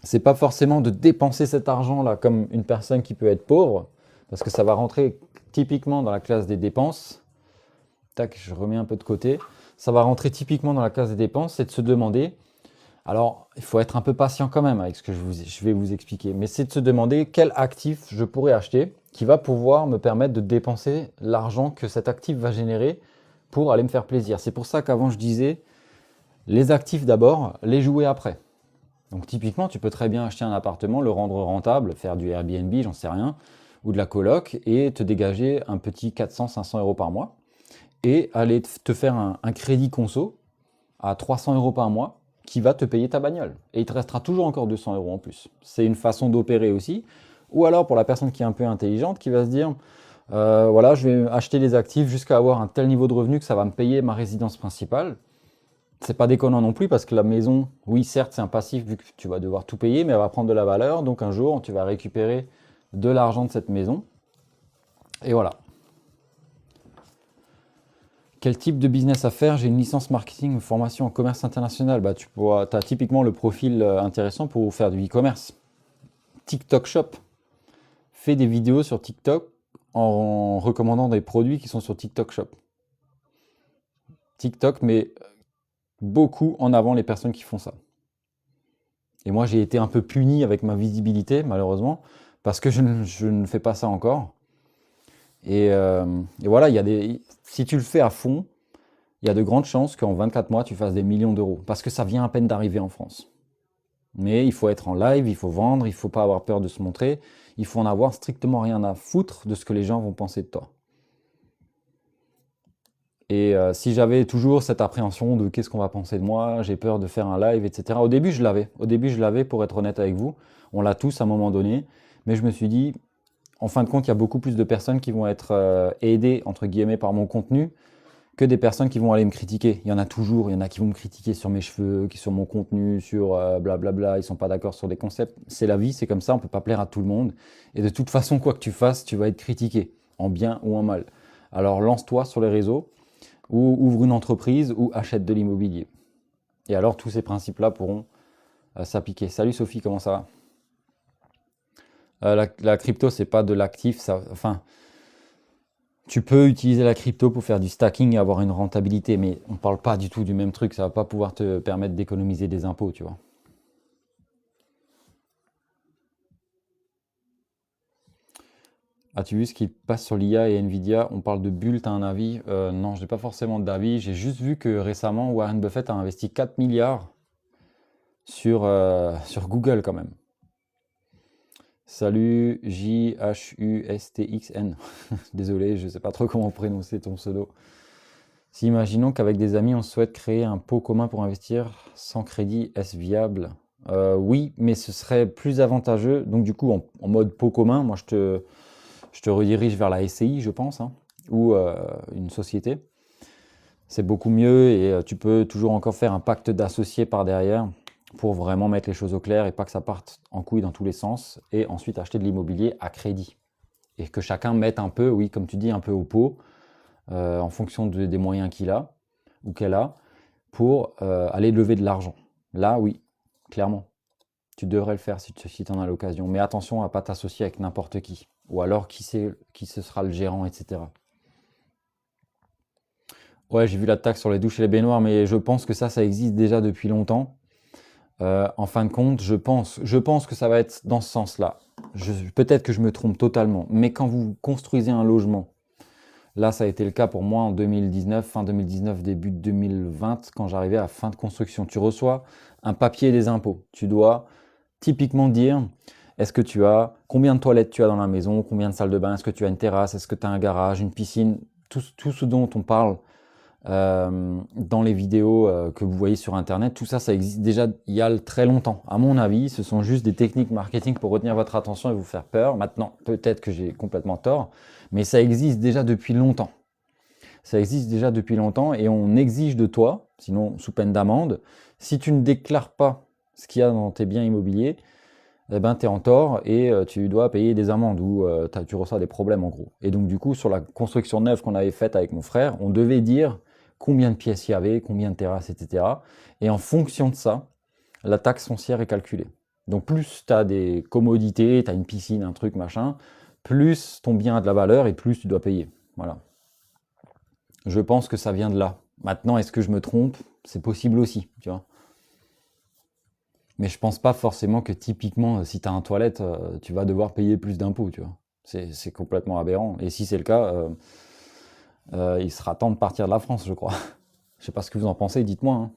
C'est pas forcément de dépenser cet argent-là comme une personne qui peut être pauvre, parce que ça va rentrer typiquement dans la classe des dépenses. Tac, je remets un peu de côté. Ça va rentrer typiquement dans la classe des dépenses, c'est de se demander, alors il faut être un peu patient quand même avec ce que je vais vous expliquer, mais c'est de se demander quel actif je pourrais acheter qui va pouvoir me permettre de dépenser l'argent que cet actif va générer pour aller me faire plaisir. C'est pour ça qu'avant je disais, les actifs d'abord, les jouer après. Donc typiquement, tu peux très bien acheter un appartement, le rendre rentable, faire du Airbnb, j'en sais rien, ou de la coloc, et te dégager un petit 400-500 euros par mois, et aller te faire un crédit conso à 300 euros par mois, qui va te payer ta bagnole. Et il te restera toujours encore 200 euros en plus. C'est une façon d'opérer aussi. Ou alors pour la personne qui est un peu intelligente, qui va se dire, voilà, je vais acheter les actifs jusqu'à avoir un tel niveau de revenu que ça va me payer ma résidence principale. C'est pas déconnant non plus parce que la maison, oui, certes, c'est un passif vu que tu vas devoir tout payer, mais elle va prendre de la valeur. Donc un jour, tu vas récupérer de l'argent de cette maison. Et voilà. Quel type de business à faire? J'ai une licence marketing, une formation en commerce international. Bah, tu as typiquement le profil intéressant pour faire du e-commerce. TikTok Shop. Fais des vidéos sur TikTok en recommandant des produits qui sont sur TikTok Shop. TikTok met beaucoup en avant les personnes qui font ça. Et moi, j'ai été un peu puni avec ma visibilité, malheureusement, parce que je ne fais pas ça encore. Et voilà, si tu le fais à fond, il y a de grandes chances qu'en 24 mois, tu fasses des millions d'euros. Parce que ça vient à peine d'arriver en France. Mais il faut être en live, il faut vendre, il ne faut pas avoir peur de se montrer. Il faut en avoir strictement rien à foutre de ce que les gens vont penser de toi. Et si j'avais toujours cette appréhension de qu'est-ce qu'on va penser de moi, j'ai peur de faire un live, etc. Au début, je l'avais. Au début, je l'avais, pour être honnête avec vous. On l'a tous à un moment donné. Mais je me suis dit, en fin de compte, il y a beaucoup plus de personnes qui vont être aidées, entre guillemets, par mon contenu, que des personnes qui vont aller me critiquer. Il y en a toujours. Il y en a qui vont me critiquer sur mes cheveux, sur mon contenu, sur blablabla. Ils sont pas d'accord sur des concepts. C'est la vie, c'est comme ça. On peut pas plaire à tout le monde. Et de toute façon, quoi que tu fasses, tu vas être critiqué, en bien ou en mal. Alors lance-toi sur les réseaux, ou ouvre une entreprise, ou achète de l'immobilier. Et alors tous ces principes-là pourront s'appliquer. Salut Sophie, comment ça va? La crypto, c'est pas de l'actif, enfin, tu peux utiliser la crypto pour faire du stacking et avoir une rentabilité, mais on parle pas du tout du même truc, ça va pas pouvoir te permettre d'économiser des impôts, tu vois. As-tu vu ce qui passe sur l'IA et Nvidia? On parle de bulle, t'as un avis? Non, je n'ai pas forcément d'avis. J'ai juste vu que récemment, Warren Buffett a investi 4 milliards sur Google quand même. Salut JHUSTXN. Désolé, je ne sais pas trop comment prononcer ton pseudo. Si imaginons qu'avec des amis, on souhaite créer un pot commun pour investir sans crédit, est-ce viable? Oui, mais ce serait plus avantageux. Donc du coup, en mode pot commun, moi je te redirige vers la SCI, je pense, hein, ou une société. C'est beaucoup mieux et tu peux toujours encore faire un pacte d'associés par derrière pour vraiment mettre les choses au clair et pas que ça parte en couille dans tous les sens et ensuite acheter de l'immobilier à crédit. Et que chacun mette un peu, oui, comme tu dis, un peu au pot en fonction des moyens qu'il a ou qu'elle a pour aller lever de l'argent. Là, oui, clairement. Tu devrais le faire si tu en as l'occasion. Mais attention à ne pas t'associer avec n'importe qui. Ou alors qui ce sera le gérant, etc. Ouais, j'ai vu la taxe sur les douches et les baignoires, mais je pense que ça existe déjà depuis longtemps. En fin de compte, je pense que ça va être dans ce sens-là. Peut-être que je me trompe totalement, mais quand vous construisez un logement, là ça a été le cas pour moi en 2019, fin 2019, début 2020, quand j'arrivais à la fin de construction. Tu reçois un papier des impôts. Tu dois typiquement dire, est-ce que tu as, combien de toilettes tu as dans la maison, combien de salles de bain, est-ce que tu as une terrasse, est-ce que tu as un garage, une piscine, tout ce dont on parle dans les vidéos que vous voyez sur internet, tout ça, ça existe déjà il y a très longtemps. À mon avis, ce sont juste des techniques marketing pour retenir votre attention et vous faire peur. Maintenant, peut-être que j'ai complètement tort, mais ça existe déjà depuis longtemps. Ça existe déjà depuis longtemps et on exige de toi, sinon sous peine d'amende, si tu ne déclares pas ce qu'il y a dans tes biens immobiliers, eh ben, tu es en tort et tu dois payer des amendes ou tu reçois des problèmes en gros. Et donc du coup, sur la construction neuve qu'on avait faite avec mon frère, on devait dire combien de pièces il y avait, combien de terrasses, etc. Et en fonction de ça, la taxe foncière est calculée. Donc plus tu as des commodités, tu as une piscine, un truc, machin, plus ton bien a de la valeur et plus tu dois payer. Voilà. Je pense que ça vient de là. Maintenant, est-ce que je me trompe? C'est possible aussi, tu vois. Mais je pense pas forcément que typiquement, si tu as un toilette, tu vas devoir payer plus d'impôts, tu vois. C'est complètement aberrant. Et si c'est le cas, il sera temps de partir de la France, je crois. Je sais pas ce que vous en pensez, dites-moi, hein.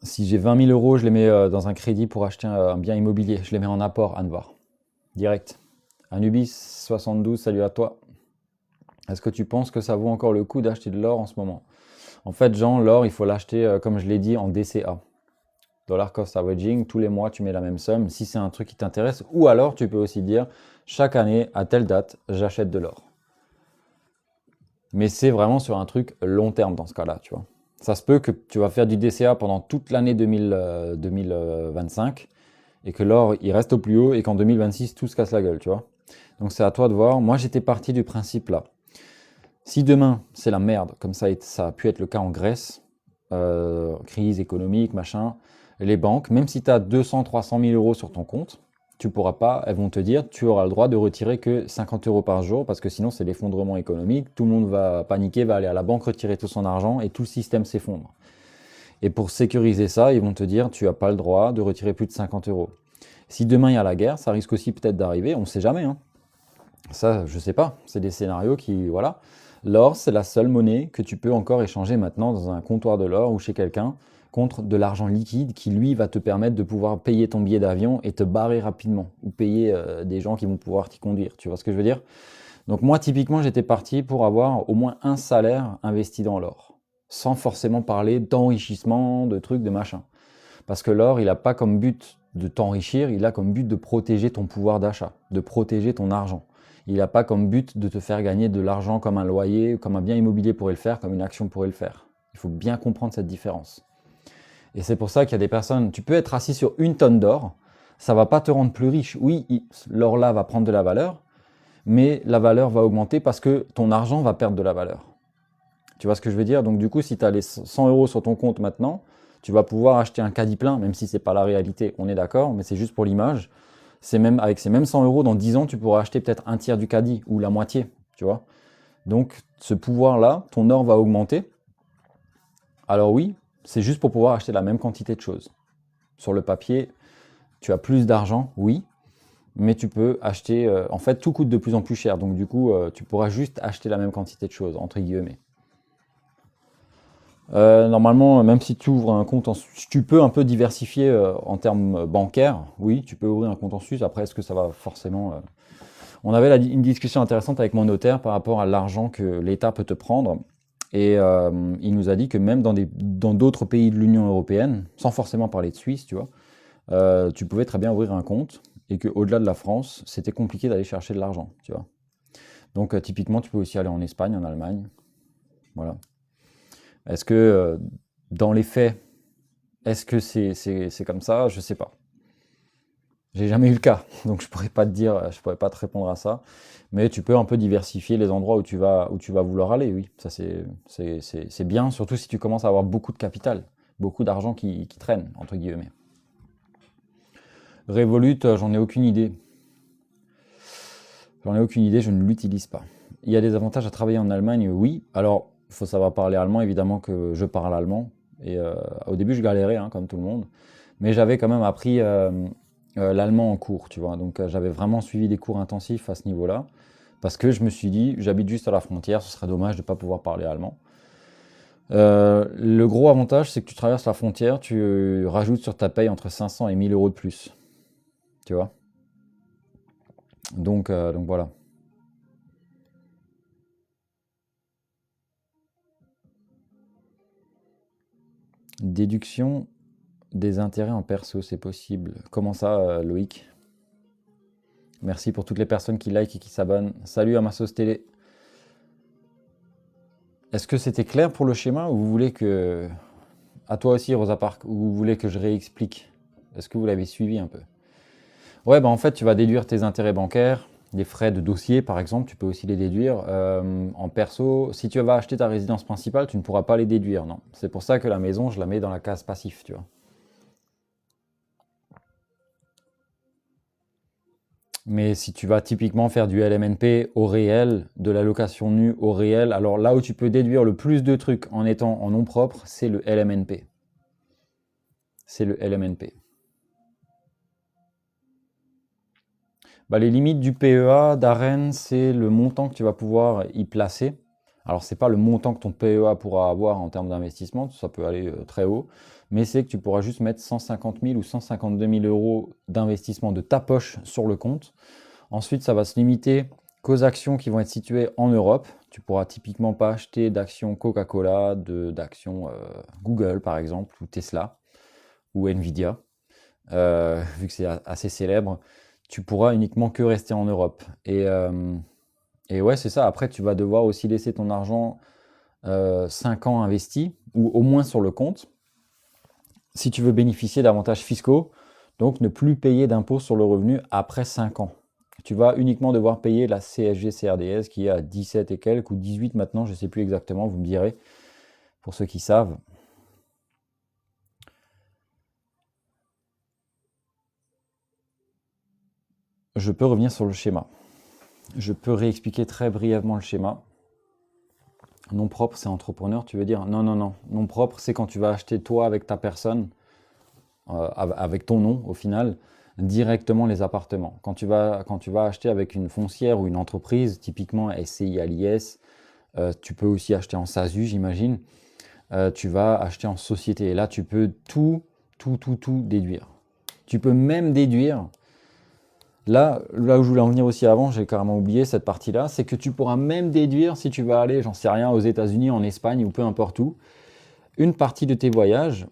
Si j'ai 20 000 euros, je les mets dans un crédit pour acheter un bien immobilier. Je les mets en apport, Anvar. Direct. Anubis 72, salut à toi. Est-ce que tu penses que ça vaut encore le coup d'acheter de l'or en ce moment? En fait, Jean, l'or, il faut l'acheter, comme je l'ai dit, en DCA. Dollar Cost Averaging, tous les mois, tu mets la même somme, si c'est un truc qui t'intéresse. Ou alors, tu peux aussi dire, chaque année, à telle date, j'achète de l'or. Mais c'est vraiment sur un truc long terme dans ce cas-là, tu vois. Ça se peut que tu vas faire du DCA pendant toute l'année 2025 et que l'or, il reste au plus haut et qu'en 2026, tout se casse la gueule, tu vois. Donc c'est à toi de voir. Moi, j'étais parti du principe là. Si demain, c'est la merde, comme ça a pu être le cas en Grèce, crise économique, machin, les banques, même si tu as 200, 300 000 euros sur ton compte, tu pourras pas, elles vont te dire, tu auras le droit de retirer que 50 euros par jour, parce que sinon c'est l'effondrement économique, tout le monde va paniquer, va aller à la banque retirer tout son argent et tout le système s'effondre. Et pour sécuriser ça, ils vont te dire, tu n'as pas le droit de retirer plus de 50 euros. Si demain il y a la guerre, ça risque aussi peut-être d'arriver, on ne sait jamais, hein. Ça, je sais pas, c'est des scénarios qui, voilà. L'or, c'est la seule monnaie que tu peux encore échanger maintenant dans un comptoir de l'or ou chez quelqu'un contre de l'argent liquide qui, lui, va te permettre de pouvoir payer ton billet d'avion et te barrer rapidement ou payer des gens qui vont pouvoir t'y conduire. Tu vois ce que je veux dire? Donc moi, typiquement, j'étais parti pour avoir au moins un salaire investi dans l'or, sans forcément parler d'enrichissement, de trucs, de machin. Parce que l'or, il n'a pas comme but de t'enrichir, il a comme but de protéger ton pouvoir d'achat, de protéger ton argent. Il n'a pas comme but de te faire gagner de l'argent comme un loyer, comme un bien immobilier pourrait le faire, comme une action pourrait le faire. Il faut bien comprendre cette différence. Et c'est pour ça qu'il y a des personnes, tu peux être assis sur une tonne d'or, ça ne va pas te rendre plus riche. Oui, l'or là va prendre de la valeur, mais la valeur va augmenter parce que ton argent va perdre de la valeur. Tu vois ce que je veux dire? Donc du coup, si tu as les 100 euros sur ton compte maintenant, tu vas pouvoir acheter un caddie plein, même si ce n'est pas la réalité, on est d'accord, mais c'est juste pour l'image. C'est même, avec ces mêmes 100 euros, dans 10 ans, tu pourras acheter peut-être un tiers du caddie ou la moitié, tu vois. Donc ce pouvoir-là, ton or va augmenter. Alors oui, c'est juste pour pouvoir acheter la même quantité de choses. Sur le papier, tu as plus d'argent, oui, mais tu peux acheter, en fait, tout coûte de plus en plus cher. Donc du coup, tu pourras juste acheter la même quantité de choses, entre guillemets. Normalement, même si tu ouvres un compte tu peux un peu diversifier en termes bancaires. Oui, tu peux ouvrir un compte en Suisse. Après, est-ce que ça va forcément... On avait une discussion intéressante avec mon notaire par rapport à l'argent que l'État peut te prendre. Et il nous a dit que même dans d'autres pays de l'Union européenne, sans forcément parler de Suisse, tu vois, tu pouvais très bien ouvrir un compte et qu'au-delà de la France, c'était compliqué d'aller chercher de l'argent, tu vois. Donc typiquement, tu peux aussi aller en Espagne, en Allemagne. Voilà. Est-ce que dans les faits, est-ce que c'est comme ça? Je sais pas. J'ai jamais eu le cas, donc je pourrais pas te dire, je pourrais pas te répondre à ça. Mais tu peux un peu diversifier les endroits où tu vas vouloir aller, oui. Ça c'est bien, surtout si tu commences à avoir beaucoup de capital, beaucoup d'argent qui traîne, entre guillemets. Revolut, j'en ai aucune idée. J'en ai aucune idée, je ne l'utilise pas. Il y a des avantages à travailler en Allemagne, oui. Alors, il faut savoir parler allemand, évidemment que je parle allemand. Et au début, je galérais, hein, comme tout le monde. Mais j'avais quand même appris l'allemand en cours, tu vois. Donc, j'avais vraiment suivi des cours intensifs à ce niveau-là. Parce que je me suis dit, j'habite juste à la frontière, ce serait dommage de ne pas pouvoir parler allemand. Le gros avantage, c'est que tu traverses la frontière, tu rajoutes sur ta paye entre 500 et 1000 euros de plus. Tu vois. Donc voilà. Déduction des intérêts en perso, c'est possible. Comment ça, Loïc? Merci pour toutes les personnes qui like et qui s'abonnent. Salut à ma sauce télé. Est-ce que c'était clair pour le schéma ou vous voulez que... À toi aussi, Rosa Parks, ou vous voulez que je réexplique? Est-ce que vous l'avez suivi un peu? Ouais, bah en fait, tu vas déduire tes intérêts bancaires, les frais de dossier, par exemple, tu peux aussi les déduire. En perso, si tu vas acheter ta résidence principale, tu ne pourras pas les déduire, non. C'est pour ça que la maison, je la mets dans la case passif, tu vois. Mais si tu vas typiquement faire du LMNP au réel, de la location nue au réel, alors là où tu peux déduire le plus de trucs en étant en nom propre, c'est le LMNP. C'est le LMNP. Bah, les limites du PEA d'Aren, c'est le montant que tu vas pouvoir y placer. Alors, ce n'est pas le montant que ton PEA pourra avoir en termes d'investissement, ça peut aller très haut, mais c'est que tu pourras juste mettre 150 000 ou 152 000 euros d'investissement de ta poche sur le compte. Ensuite, ça va se limiter qu'aux actions qui vont être situées en Europe. Tu pourras typiquement pas acheter d'actions Coca-Cola, d'actions Google par exemple, ou Tesla, ou Nvidia, vu que c'est assez célèbre. Tu pourras uniquement que rester en Europe. Et ouais, c'est ça. Après, tu vas devoir aussi laisser ton argent 5 ans investi, ou au moins sur le compte, si tu veux bénéficier d'avantages fiscaux, donc ne plus payer d'impôts sur le revenu après 5 ans. Tu vas uniquement devoir payer la CSG-CRDS qui est à 17 et quelques, ou 18 maintenant, je ne sais plus exactement, vous me direz, pour ceux qui savent. Je peux revenir sur le schéma. Je peux réexpliquer très brièvement le schéma. Nom propre, c'est entrepreneur, tu veux dire? Non, non, non. Nom propre, c'est quand tu vas acheter toi avec ta personne, avec ton nom au final, directement les appartements. Quand tu vas acheter avec une foncière ou une entreprise, typiquement SCI à l'IS, tu peux aussi acheter en SASU, j'imagine. Tu vas acheter en société. Et là, tu peux tout déduire. Tu peux même déduire. Là où je voulais en venir aussi avant, j'ai carrément oublié cette partie-là, c'est que tu pourras même déduire si tu vas aller, j'en sais rien, aux États-Unis, en Espagne ou peu importe où, une partie de tes voyages,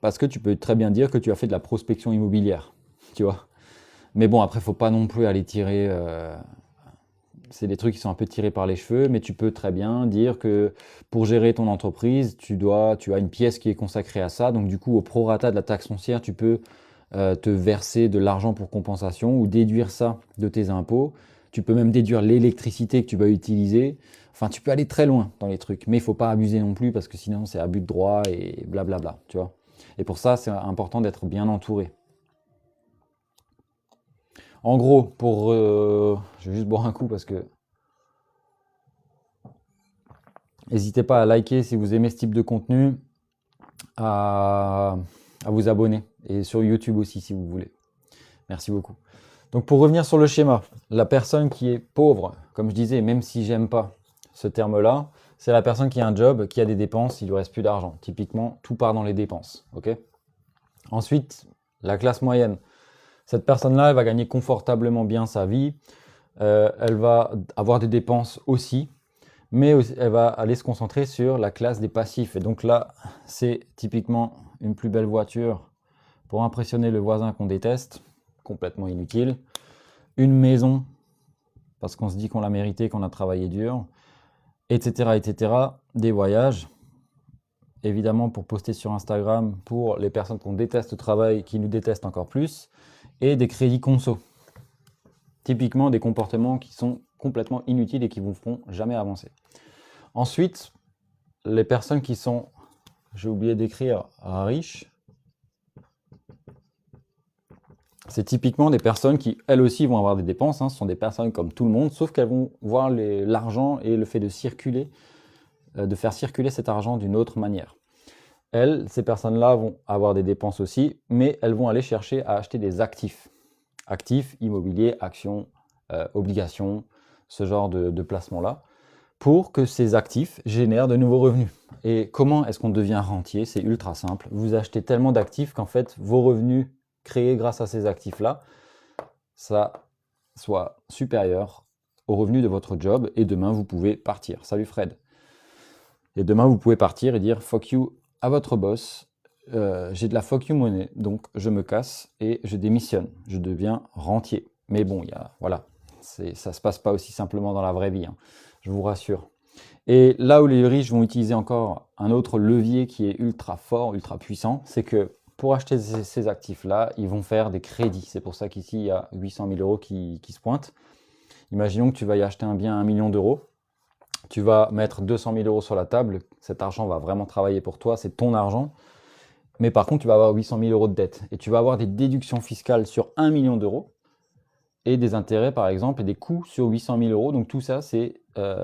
parce que tu peux très bien dire que tu as fait de la prospection immobilière, tu vois. Mais bon, après, faut pas non plus aller tirer. C'est des trucs qui sont un peu tirés par les cheveux, mais tu peux très bien dire que pour gérer ton entreprise, tu as une pièce qui est consacrée à ça. Donc du coup, au prorata de la taxe foncière, tu peux te verser de l'argent pour compensation ou déduire ça de tes impôts. Tu peux même déduire l'électricité que tu vas utiliser. Enfin, tu peux aller très loin dans les trucs, mais il faut pas abuser non plus parce que sinon c'est abus de droit et blablabla, tu vois. Et pour ça, c'est important d'être bien entouré. En gros, je vais juste boire un coup parce que n'hésitez pas à liker si vous aimez ce type de contenu, à, à vous abonner et sur YouTube aussi si vous voulez. Merci beaucoup. Donc pour revenir sur le schéma, la personne qui est pauvre, comme je disais, même si j'aime pas ce terme-là, c'est la personne qui a un job, qui a des dépenses, il lui reste plus d'argent. Typiquement, tout part dans les dépenses. Okay. Ensuite, la classe moyenne. Cette personne-là, elle va gagner confortablement bien sa vie. Elle va avoir des dépenses aussi, mais elle va aller se concentrer sur la classe des passifs. Et donc là, c'est typiquement une plus belle voiture pour impressionner le voisin qu'on déteste, complètement inutile. Une maison, parce qu'on se dit qu'on l'a mérité, qu'on a travaillé dur, etc., etc. Des voyages, évidemment pour poster sur Instagram pour les personnes qu'on déteste au travail, qui nous détestent encore plus, et des crédits conso. Typiquement des comportements qui sont complètement inutiles et qui vous feront jamais avancer. Ensuite, les personnes qui sont, j'ai oublié d'écrire, riches, c'est typiquement des personnes qui, elles aussi, vont avoir des dépenses. Ce sont des personnes comme tout le monde, sauf qu'elles vont voir l'argent et le fait de circuler, de faire circuler cet argent d'une autre manière. Ces personnes-là vont avoir des dépenses aussi, mais elles vont aller chercher à acheter des actifs. Actifs, immobiliers, actions, obligations, ce genre de placement-là, pour que ces actifs génèrent de nouveaux revenus. Et comment est-ce qu'on devient rentier? C'est ultra simple. Vous achetez tellement d'actifs qu'en fait, vos revenus créés grâce à ces actifs-là, ça soit supérieur aux revenus de votre job, et demain, vous pouvez partir. Salut Fred. Et demain, vous pouvez partir et dire « fuck you » à votre boss. J'ai de la fuck you money, donc je me casse et je démissionne. Je deviens rentier. Mais bon, voilà, ça se passe pas aussi simplement dans la vraie vie, hein, je vous rassure. Et là où les riches vont utiliser encore un autre levier qui est ultra fort, ultra puissant, c'est que pour acheter ces actifs-là, ils vont faire des crédits. C'est pour ça qu'ici, il y a 800 000 euros qui se pointent. Imaginons que tu vas y acheter un bien à 1 million d'euros. Tu vas mettre 200 000 euros sur la table. Cet argent va vraiment travailler pour toi. C'est ton argent. Mais par contre, tu vas avoir 800 000 euros de dette. Et tu vas avoir des déductions fiscales sur 1 million d'euros. et des intérêts par exemple et des coûts sur 800 000 euros. Donc tout ça, c'est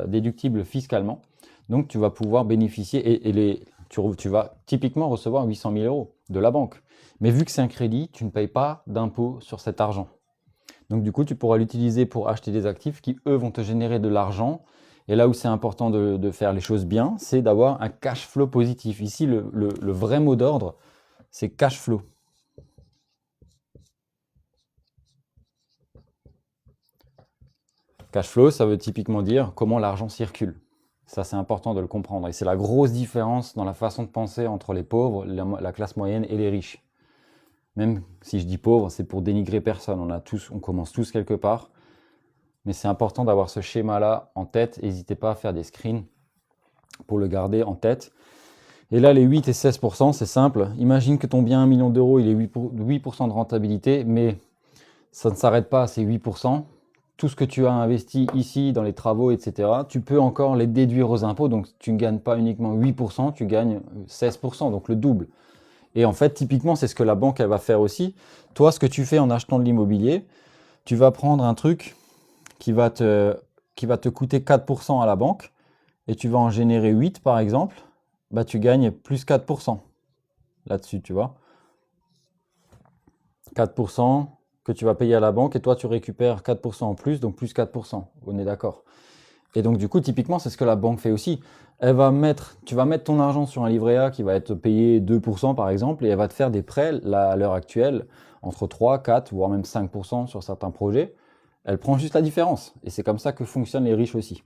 déductible fiscalement. Donc tu vas pouvoir bénéficier tu vas typiquement recevoir 800 000 euros de la banque. Mais vu que c'est un crédit, tu ne payes pas d'impôt sur cet argent. Donc du coup, tu pourras l'utiliser pour acheter des actifs qui, eux, vont te générer de l'argent. Et là où c'est important de faire les choses bien, c'est d'avoir un cash flow positif. Ici, le vrai mot d'ordre, c'est cash flow. Cash flow, ça veut typiquement dire comment l'argent circule. Ça, c'est important de le comprendre. Et c'est la grosse différence dans la façon de penser entre les pauvres, la classe moyenne et les riches. Même si je dis pauvre, c'est pour dénigrer personne. On commence tous quelque part. Mais c'est important d'avoir ce schéma-là en tête. N'hésitez pas à faire des screens pour le garder en tête. Et là, les 8 et 16%, c'est simple. Imagine que ton bien 1 million d'euros, il est 8% de rentabilité, mais ça ne s'arrête pas à ces 8%. Tout ce que tu as investi ici dans les travaux, etc., tu peux encore les déduire aux impôts. Donc, tu ne gagnes pas uniquement 8%, tu gagnes 16%, donc le double. Et en fait, typiquement, c'est ce que la banque elle va faire aussi. Toi, ce que tu fais en achetant de l'immobilier, tu vas prendre un truc qui va te coûter 4% à la banque et tu vas en générer 8 par exemple, bah, tu gagnes plus 4% là-dessus, tu vois. 4% que tu vas payer à la banque et toi tu récupères 4% en plus, donc plus 4%, on est d'accord. Et donc du coup, typiquement, c'est ce que la banque fait aussi. Tu vas mettre ton argent sur un livret A qui va être payé 2% par exemple, et elle va te faire des prêts, là, à l'heure actuelle, entre 3, 4, voire même 5% sur certains projets. Elle prend juste la différence. Et c'est comme ça que fonctionnent les riches aussi.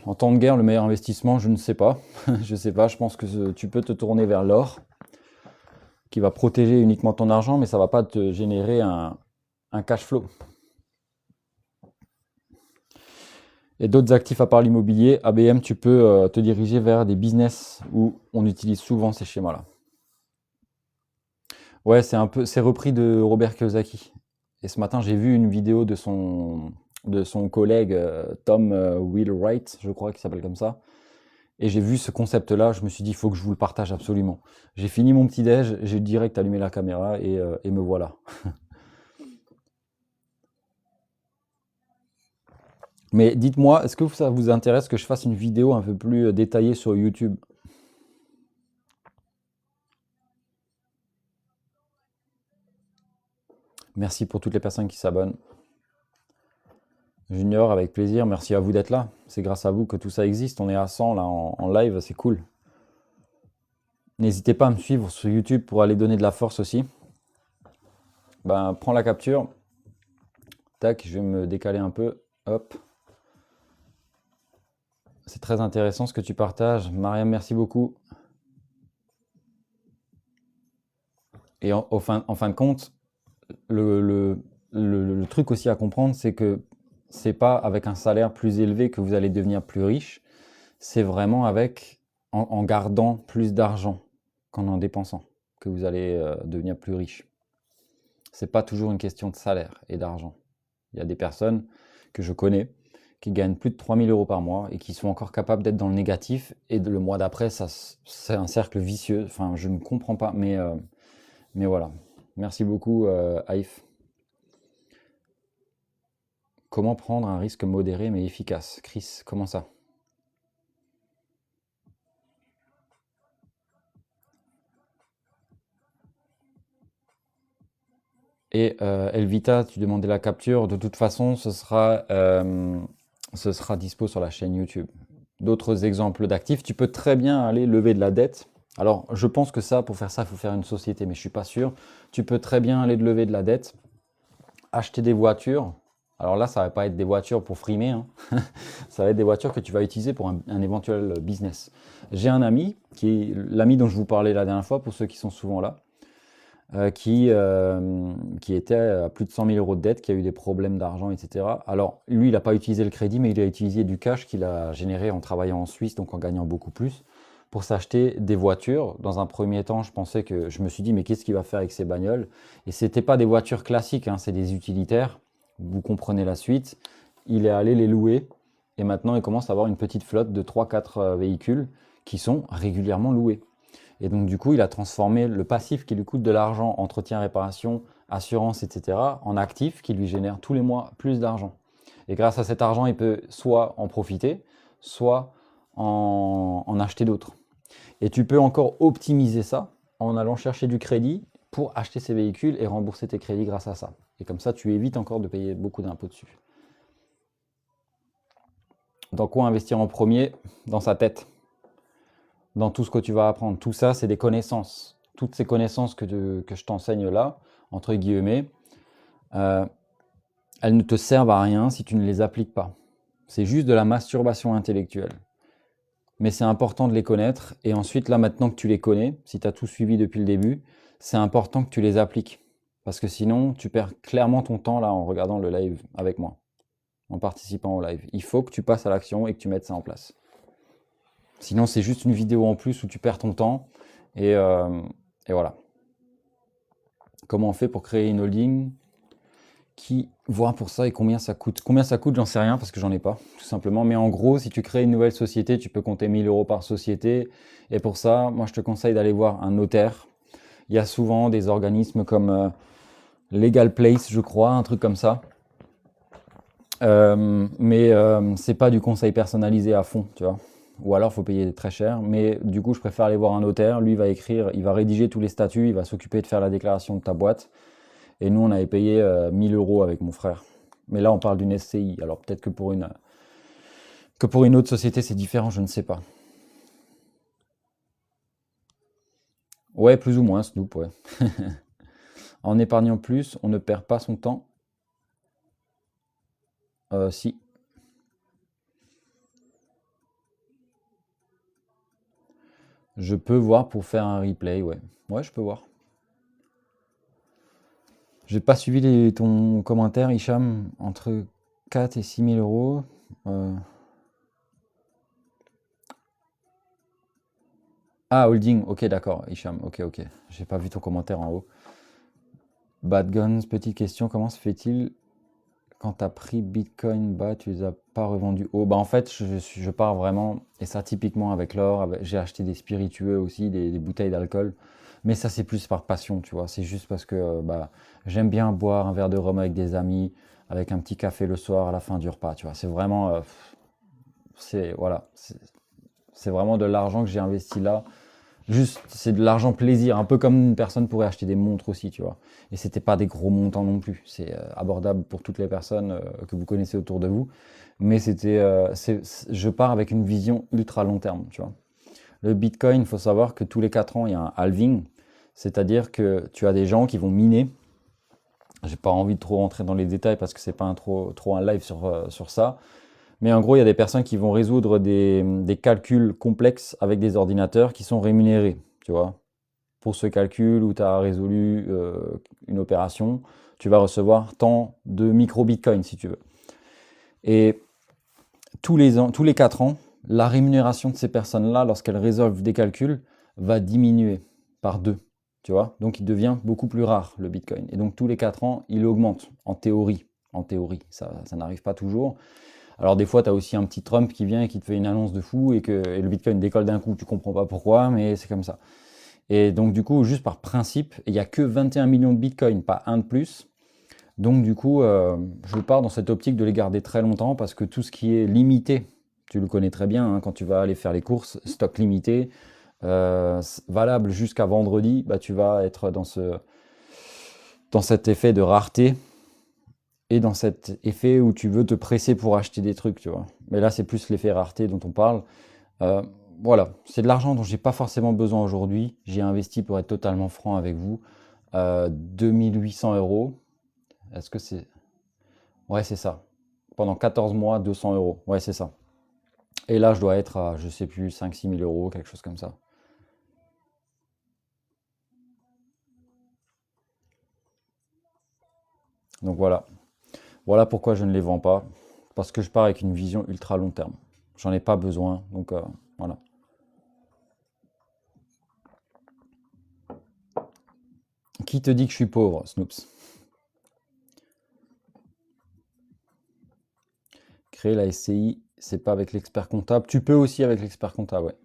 En temps de guerre, le meilleur investissement, je ne sais pas. Je ne sais pas, je pense que tu peux te tourner vers l'or, qui va protéger uniquement ton argent, mais ça ne va pas te générer un cash flow. Et d'autres actifs à part l'immobilier, ABM, tu peux te diriger vers des business où on utilise souvent ces schémas-là. Ouais, c'est repris de Robert Kiyosaki. Et ce matin, j'ai vu une vidéo de son collègue Tom Wheelwright, je crois qu'il s'appelle comme ça. Et j'ai vu ce concept-là, je me suis dit, il faut que je vous le partage absolument. J'ai fini mon petit-déj, j'ai direct allumé la caméra et me voilà. Mais dites-moi, est-ce que ça vous intéresse que je fasse une vidéo un peu plus détaillée sur YouTube? Merci pour toutes les personnes qui s'abonnent. Junior, avec plaisir, merci à vous d'être là. C'est grâce à vous que tout ça existe. On est à 100 là en live, c'est cool. N'hésitez pas à me suivre sur YouTube pour aller donner de la force aussi. Ben, prends la capture. Tac, je vais me décaler un peu. Hop. C'est très intéressant ce que tu partages. Mariam, merci beaucoup. Et en fin de compte, le truc aussi à comprendre, c'est que c'est pas avec un salaire plus élevé que vous allez devenir plus riche. C'est vraiment en gardant plus d'argent qu'en en dépensant que vous allez devenir plus riche. C'est pas toujours une question de salaire et d'argent. Il y a des personnes que je connais qui gagnent plus de 3 000 euros par mois et qui sont encore capables d'être dans le négatif. Et le mois d'après, c'est un cercle vicieux. Enfin, je ne comprends pas, mais voilà. Merci beaucoup, Aïf. Comment prendre un risque modéré mais efficace? Chris, comment ça? Et Elvita, tu demandais la capture. De toute façon, ce sera dispo sur la chaîne YouTube. D'autres exemples d'actifs, tu peux très bien aller lever de la dette. Alors, je pense que pour faire ça, il faut faire une société, mais je ne suis pas sûr. Tu peux très bien aller lever de la dette, acheter des voitures. Alors là, ça ne va pas être des voitures pour frimer, hein. Ça va être des voitures que tu vas utiliser pour un éventuel business. J'ai un ami, l'ami dont je vous parlais la dernière fois, pour ceux qui sont souvent là, qui était à plus de 100 000 euros de dette, qui a eu des problèmes d'argent, etc. Alors, lui, il n'a pas utilisé le crédit, mais il a utilisé du cash qu'il a généré en travaillant en Suisse, donc en gagnant beaucoup plus, pour s'acheter des voitures. Dans un premier temps, je me suis dit, mais qu'est-ce qu'il va faire avec ces bagnoles? Et c'était pas des voitures classiques, hein, c'est des utilitaires. Vous comprenez la suite. Il est allé les louer, et maintenant, il commence à avoir une petite flotte de 3-4 véhicules qui sont régulièrement loués. Et donc, du coup, il a transformé le passif qui lui coûte de l'argent, entretien, réparation, assurance, etc., en actif qui lui génère tous les mois plus d'argent. Et grâce à cet argent, il peut soit en profiter, soit en acheter d'autres. Et tu peux encore optimiser ça en allant chercher du crédit pour acheter ces véhicules et rembourser tes crédits grâce à ça. Et comme ça, tu évites encore de payer beaucoup d'impôts dessus. Dans quoi investir en premier? Dans sa tête. Dans tout ce que tu vas apprendre. Tout ça, c'est des connaissances. Toutes ces connaissances que je t'enseigne là, entre guillemets, euh, elles ne te servent à rien si tu ne les appliques pas. C'est juste de la masturbation intellectuelle. Mais c'est important de les connaître. Et ensuite, là, maintenant que tu les connais, si tu as tout suivi depuis le début, c'est important que tu les appliques. Parce que sinon, tu perds clairement ton temps là en regardant le live avec moi, en participant au live. Il faut que tu passes à l'action et que tu mettes ça en place. Sinon, c'est juste une vidéo en plus où tu perds ton temps. Et voilà. Comment on fait pour créer une holding? Qui voit pour ça et combien ça coûte? Combien ça coûte, j'en sais rien parce que j'en ai pas, tout simplement. Mais en gros, si tu crées une nouvelle société, tu peux compter 1000 euros par société. Et pour ça, moi, je te conseille d'aller voir un notaire. Il y a souvent des organismes comme Legal Place, je crois, un truc comme ça. Mais c'est pas du conseil personnalisé à fond, tu vois. Ou alors, faut payer très cher. Mais du coup, je préfère aller voir un notaire. Lui, il va écrire, il va rédiger tous les statuts, il va s'occuper de faire la déclaration de ta boîte. Et nous, on avait payé 1000 euros avec mon frère. Mais là, on parle d'une SCI. Alors peut-être que pour une autre société, c'est différent, je ne sais pas. Ouais, plus ou moins, Snoop, ouais. En épargnant plus, on ne perd pas son temps. Si. Je peux voir pour faire un replay, ouais. Ouais, je peux voir. J'ai pas suivi ton commentaire, Hicham. Entre 4 et 6 000 euros. euh, Ah, holding, ok, d'accord, Hicham, ok, ok. J'ai pas vu ton commentaire en haut. Bad Guns, petite question, comment se fait-il quand tu as pris Bitcoin bas, tu les as pas revendus haut? Bah en fait, je pars vraiment, et ça typiquement avec l'or, j'ai acheté des spiritueux aussi, des bouteilles d'alcool, mais ça c'est plus par passion, tu vois. C'est juste parce que bah, j'aime bien boire un verre de rhum avec des amis, avec un petit café le soir à la fin du repas, tu vois. C'est vraiment, voilà, c'est vraiment de l'argent que j'ai investi là. Juste, c'est de l'argent plaisir, un peu comme une personne pourrait acheter des montres aussi, tu vois. Et c'était pas des gros montants non plus. C'est abordable pour toutes les personnes que vous connaissez autour de vous. Mais je pars avec une vision ultra long terme, tu vois. Le Bitcoin, il faut savoir que tous les 4 ans, il y a un halving. C'est-à-dire que tu as des gens qui vont miner. J'ai pas envie de trop rentrer dans les détails parce que c'est pas trop un live sur ça. Mais en gros, il y a des personnes qui vont résoudre des calculs complexes avec des ordinateurs qui sont rémunérés, tu vois. Pour ce calcul où tu as résolu une opération, tu vas recevoir tant de micro-bitcoins si tu veux. Et tous les ans, tous les 4 ans, la rémunération de ces personnes-là, lorsqu'elles résolvent des calculs, va diminuer par 2. Tu vois? Donc il devient beaucoup plus rare le Bitcoin. Et donc tous les 4 ans, il augmente en théorie. En théorie, ça n'arrive pas toujours. Alors des fois, tu as aussi un petit Trump qui vient et qui te fait une annonce de fou et le Bitcoin décolle d'un coup, tu comprends pas pourquoi, mais c'est comme ça. Et donc du coup, juste par principe, il n'y a que 21 millions de Bitcoin, pas un de plus. Donc du coup, je pars dans cette optique de les garder très longtemps parce que tout ce qui est limité, tu le connais très bien, hein, quand tu vas aller faire les courses, stock limité, valable jusqu'à vendredi, bah, tu vas être dans cet effet de rareté et dans cet effet où tu veux te presser pour acheter des trucs, tu vois. Mais là, c'est plus l'effet rareté dont on parle. Euh, voilà, c'est de l'argent dont j'ai pas forcément besoin aujourd'hui. J'ai investi, pour être totalement franc avec vous, 2800 euros. Est-ce que c'est... Ouais, c'est ça. Pendant 14 mois, 200 euros. Ouais, c'est ça. Et là, je dois être à, je sais plus, 5 6 000 euros, quelque chose comme ça. Donc voilà. Voilà pourquoi je ne les vends pas. Parce que je pars avec une vision ultra long terme. J'en ai pas besoin. Donc voilà. Qui te dit que je suis pauvre, Snoops? Créer la SCI, c'est pas avec l'expert comptable. Tu peux aussi avec l'expert comptable, ouais.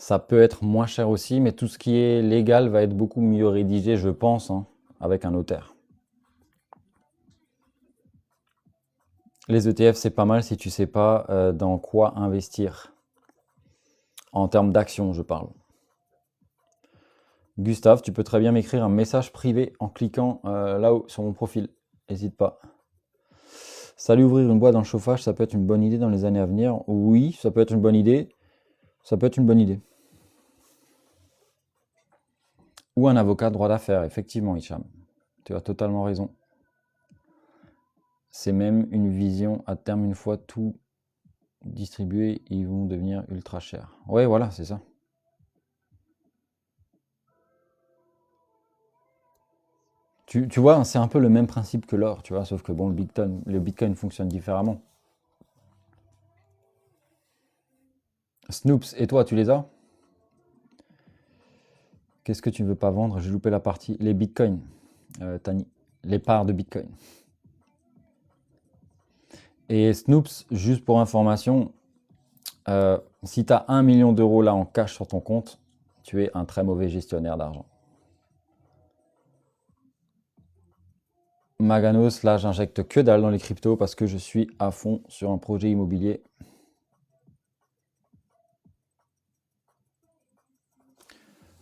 Ça peut être moins cher aussi, mais tout ce qui est légal va être beaucoup mieux rédigé, je pense, hein, avec un notaire. Les ETF, c'est pas mal si tu sais pas dans quoi investir. En termes d'action, je parle. Gustave, tu peux très bien m'écrire un message privé en cliquant là-haut sur mon profil. N'hésite pas. Salut, ouvrir une boîte dans le chauffage, ça peut être une bonne idée dans les années à venir. Oui, ça peut être une bonne idée. Ça peut être une bonne idée. Ou un avocat de droit d'affaires, effectivement, Hicham. Tu as totalement raison. C'est même une vision à terme, une fois tout distribué, ils vont devenir ultra chers. Ouais, voilà, c'est ça. Tu vois, c'est un peu le même principe que l'or, tu vois, sauf que bon, le Bitcoin fonctionne différemment. Snoops, et toi, tu les as? Qu'est-ce que tu ne veux pas vendre? J'ai loupé la partie. Les Bitcoins, Tani. Les parts de Bitcoin. Et Snoops, juste pour information, si tu as 1 million d'euros là en cash sur ton compte, tu es un très mauvais gestionnaire d'argent. Maganos, là, j'injecte que dalle dans les cryptos parce que je suis à fond sur un projet immobilier.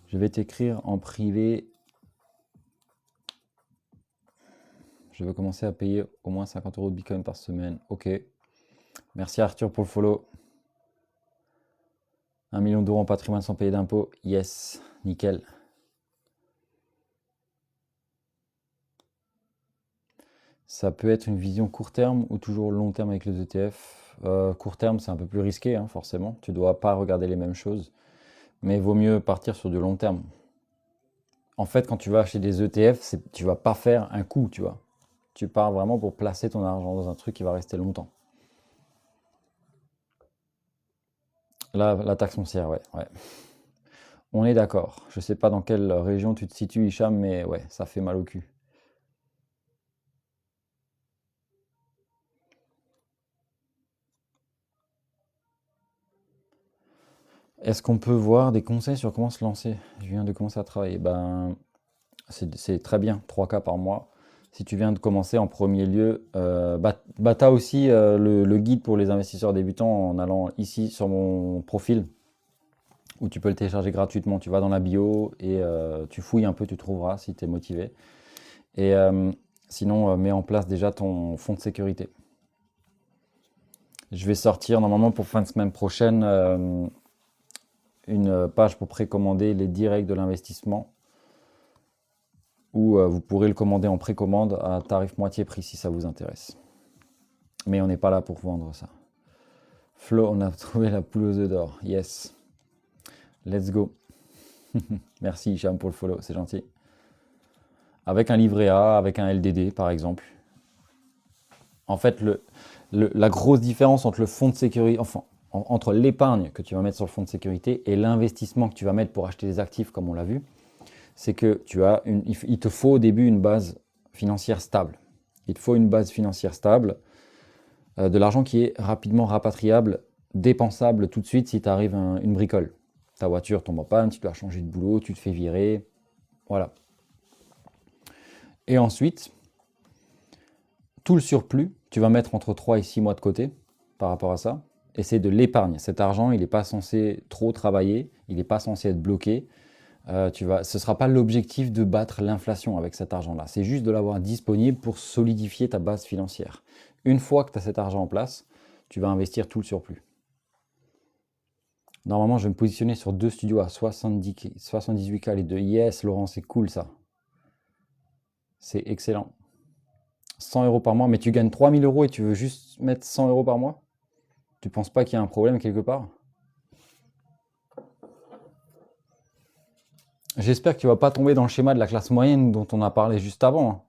Je vais t'écrire en privé. Je veux commencer à payer au moins 50 euros de Bitcoin par semaine. Ok. Merci Arthur pour le follow. 1 million d'euros en patrimoine sans payer d'impôts. Yes. Nickel. Ça peut être une vision court terme ou toujours long terme avec les ETF. Court terme, c'est un peu plus risqué, hein, forcément. Tu ne dois pas regarder les mêmes choses. Mais il vaut mieux partir sur du long terme. En fait, quand tu vas acheter des ETF, tu vas pas faire un coup, tu vois. Tu pars vraiment pour placer ton argent dans un truc qui va rester longtemps. Là, la taxe foncière, ouais, ouais. On est d'accord. Je sais pas dans quelle région tu te situes, Hicham, mais ouais, ça fait mal au cul. Est-ce qu'on peut voir des conseils sur comment se lancer? Je viens de commencer à travailler. Ben, c'est très bien, 3 cas par mois. Si tu viens de commencer en premier lieu, tu as aussi le guide pour les investisseurs débutants en allant ici sur mon profil où tu peux le télécharger gratuitement. Tu vas dans la bio et tu fouilles un peu, tu trouveras si tu es motivé. Et sinon, mets en place déjà ton fonds de sécurité. Je vais sortir normalement pour fin de semaine prochaine une page pour précommander les directs de l'investissement où vous pourrez le commander en précommande à tarif moitié prix si ça vous intéresse. Mais on n'est pas là pour vendre ça. Flo, on a trouvé la poule aux œufs d'or. Yes. Let's go. Merci Hicham pour le follow, c'est gentil. Avec un livret A, avec un LDD par exemple. En fait, la grosse différence entre le fonds de sécurité, enfin, entre l'épargne que tu vas mettre sur le fonds de sécurité et l'investissement que tu vas mettre pour acheter des actifs, comme on l'a vu, c'est que il te faut au début une base financière stable. Il te faut une base financière stable, de l'argent qui est rapidement rapatriable, dépensable tout de suite si tu arrives une bricole. Ta voiture tombe en panne, tu dois changer de boulot, tu te fais virer, voilà. Et ensuite, tout le surplus, tu vas mettre entre 3 et 6 mois de côté par rapport à ça. Et c'est de l'épargne. Cet argent, il n'est pas censé trop travailler, il n'est pas censé être bloqué. Ce ne sera pas l'objectif de battre l'inflation avec cet argent-là. C'est juste de l'avoir disponible pour solidifier ta base financière. Une fois que tu as cet argent en place, tu vas investir tout le surplus. Normalement, je vais me positionner sur 2 studios à 78K les deux. Yes, Laurent, c'est cool ça. C'est excellent. 100 euros par mois, mais tu gagnes 3000 euros et tu veux juste mettre 100 euros par mois? Tu penses pas qu'il y a un problème quelque part? J'espère que tu vas pas tomber dans le schéma de la classe moyenne dont on a parlé juste avant, hein.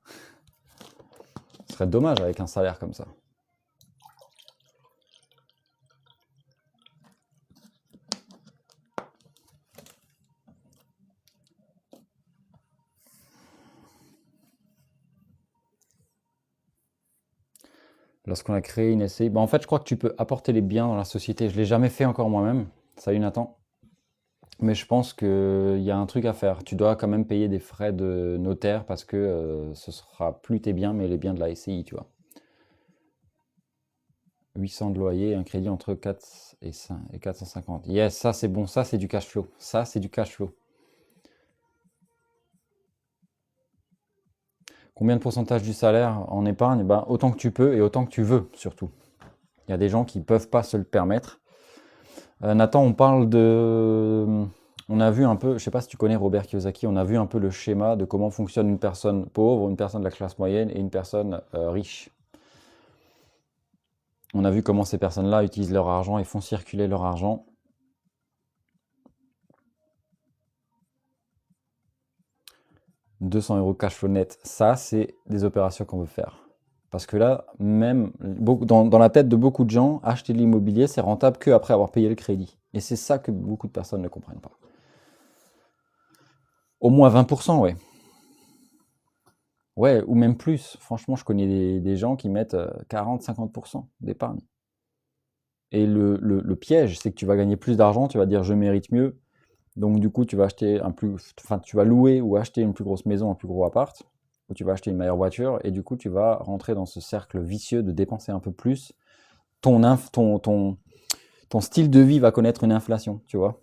Ce serait dommage avec un salaire comme ça. Lorsqu'on a créé une SCI, en fait, je crois que tu peux apporter les biens dans la société. Je ne l'ai jamais fait encore moi-même. Salut Nathan. Mais je pense qu'il y a un truc à faire. Tu dois quand même payer des frais de notaire parce que ce sera plus tes biens, mais les biens de la SCI, tu vois. 800 de loyer, un crédit entre 4 et 5 et 450. Yes, ça c'est bon, ça c'est du cash flow. Ça c'est du cash flow. Combien de pourcentage du salaire en épargne? Ben, autant que tu peux et autant que tu veux, surtout. Il y a des gens qui ne peuvent pas se le permettre. Nathan, on parle de... On a vu un peu, je ne sais pas si tu connais Robert Kiyosaki, on a vu un peu le schéma de comment fonctionne une personne pauvre, une personne de la classe moyenne et une personne riche. On a vu comment ces personnes-là utilisent leur argent et font circuler leur argent. 200 euros cash flow net, ça, c'est des opérations qu'on veut faire. Parce que là, même dans la tête de beaucoup de gens, acheter de l'immobilier, c'est rentable qu'après avoir payé le crédit. Et c'est ça que beaucoup de personnes ne comprennent pas. Au moins 20%, ouais. Ouais, ou même plus. Franchement, je connais des gens qui mettent 40-50% d'épargne. Et le piège, c'est que tu vas gagner plus d'argent, tu vas dire je mérite mieux. Donc du coup, tu vas acheter tu vas louer ou acheter une plus grosse maison, un plus gros appart, ou tu vas acheter une meilleure voiture, et du coup, tu vas rentrer dans ce cercle vicieux de dépenser un peu plus. Ton style de vie va connaître une inflation, tu vois.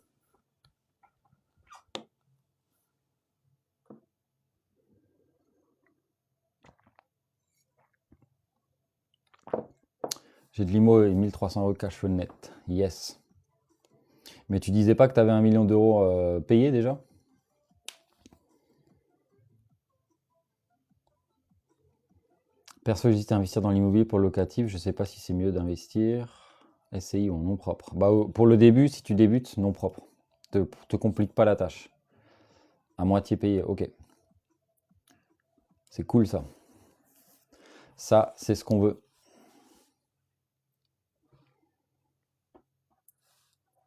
J'ai de l'IMO et 1300 euros de cash flow net. Yes. Mais tu disais pas que tu avais 1 million d'euros payés déjà? Perso, j'hésite à investir dans l'immobilier pour le locatif. Je sais pas si c'est mieux d'investir. SCI ou en nom propre. Bah, pour le début, si tu débutes, nom propre. Te complique pas la tâche. À moitié payé, ok. C'est cool ça. Ça, c'est ce qu'on veut.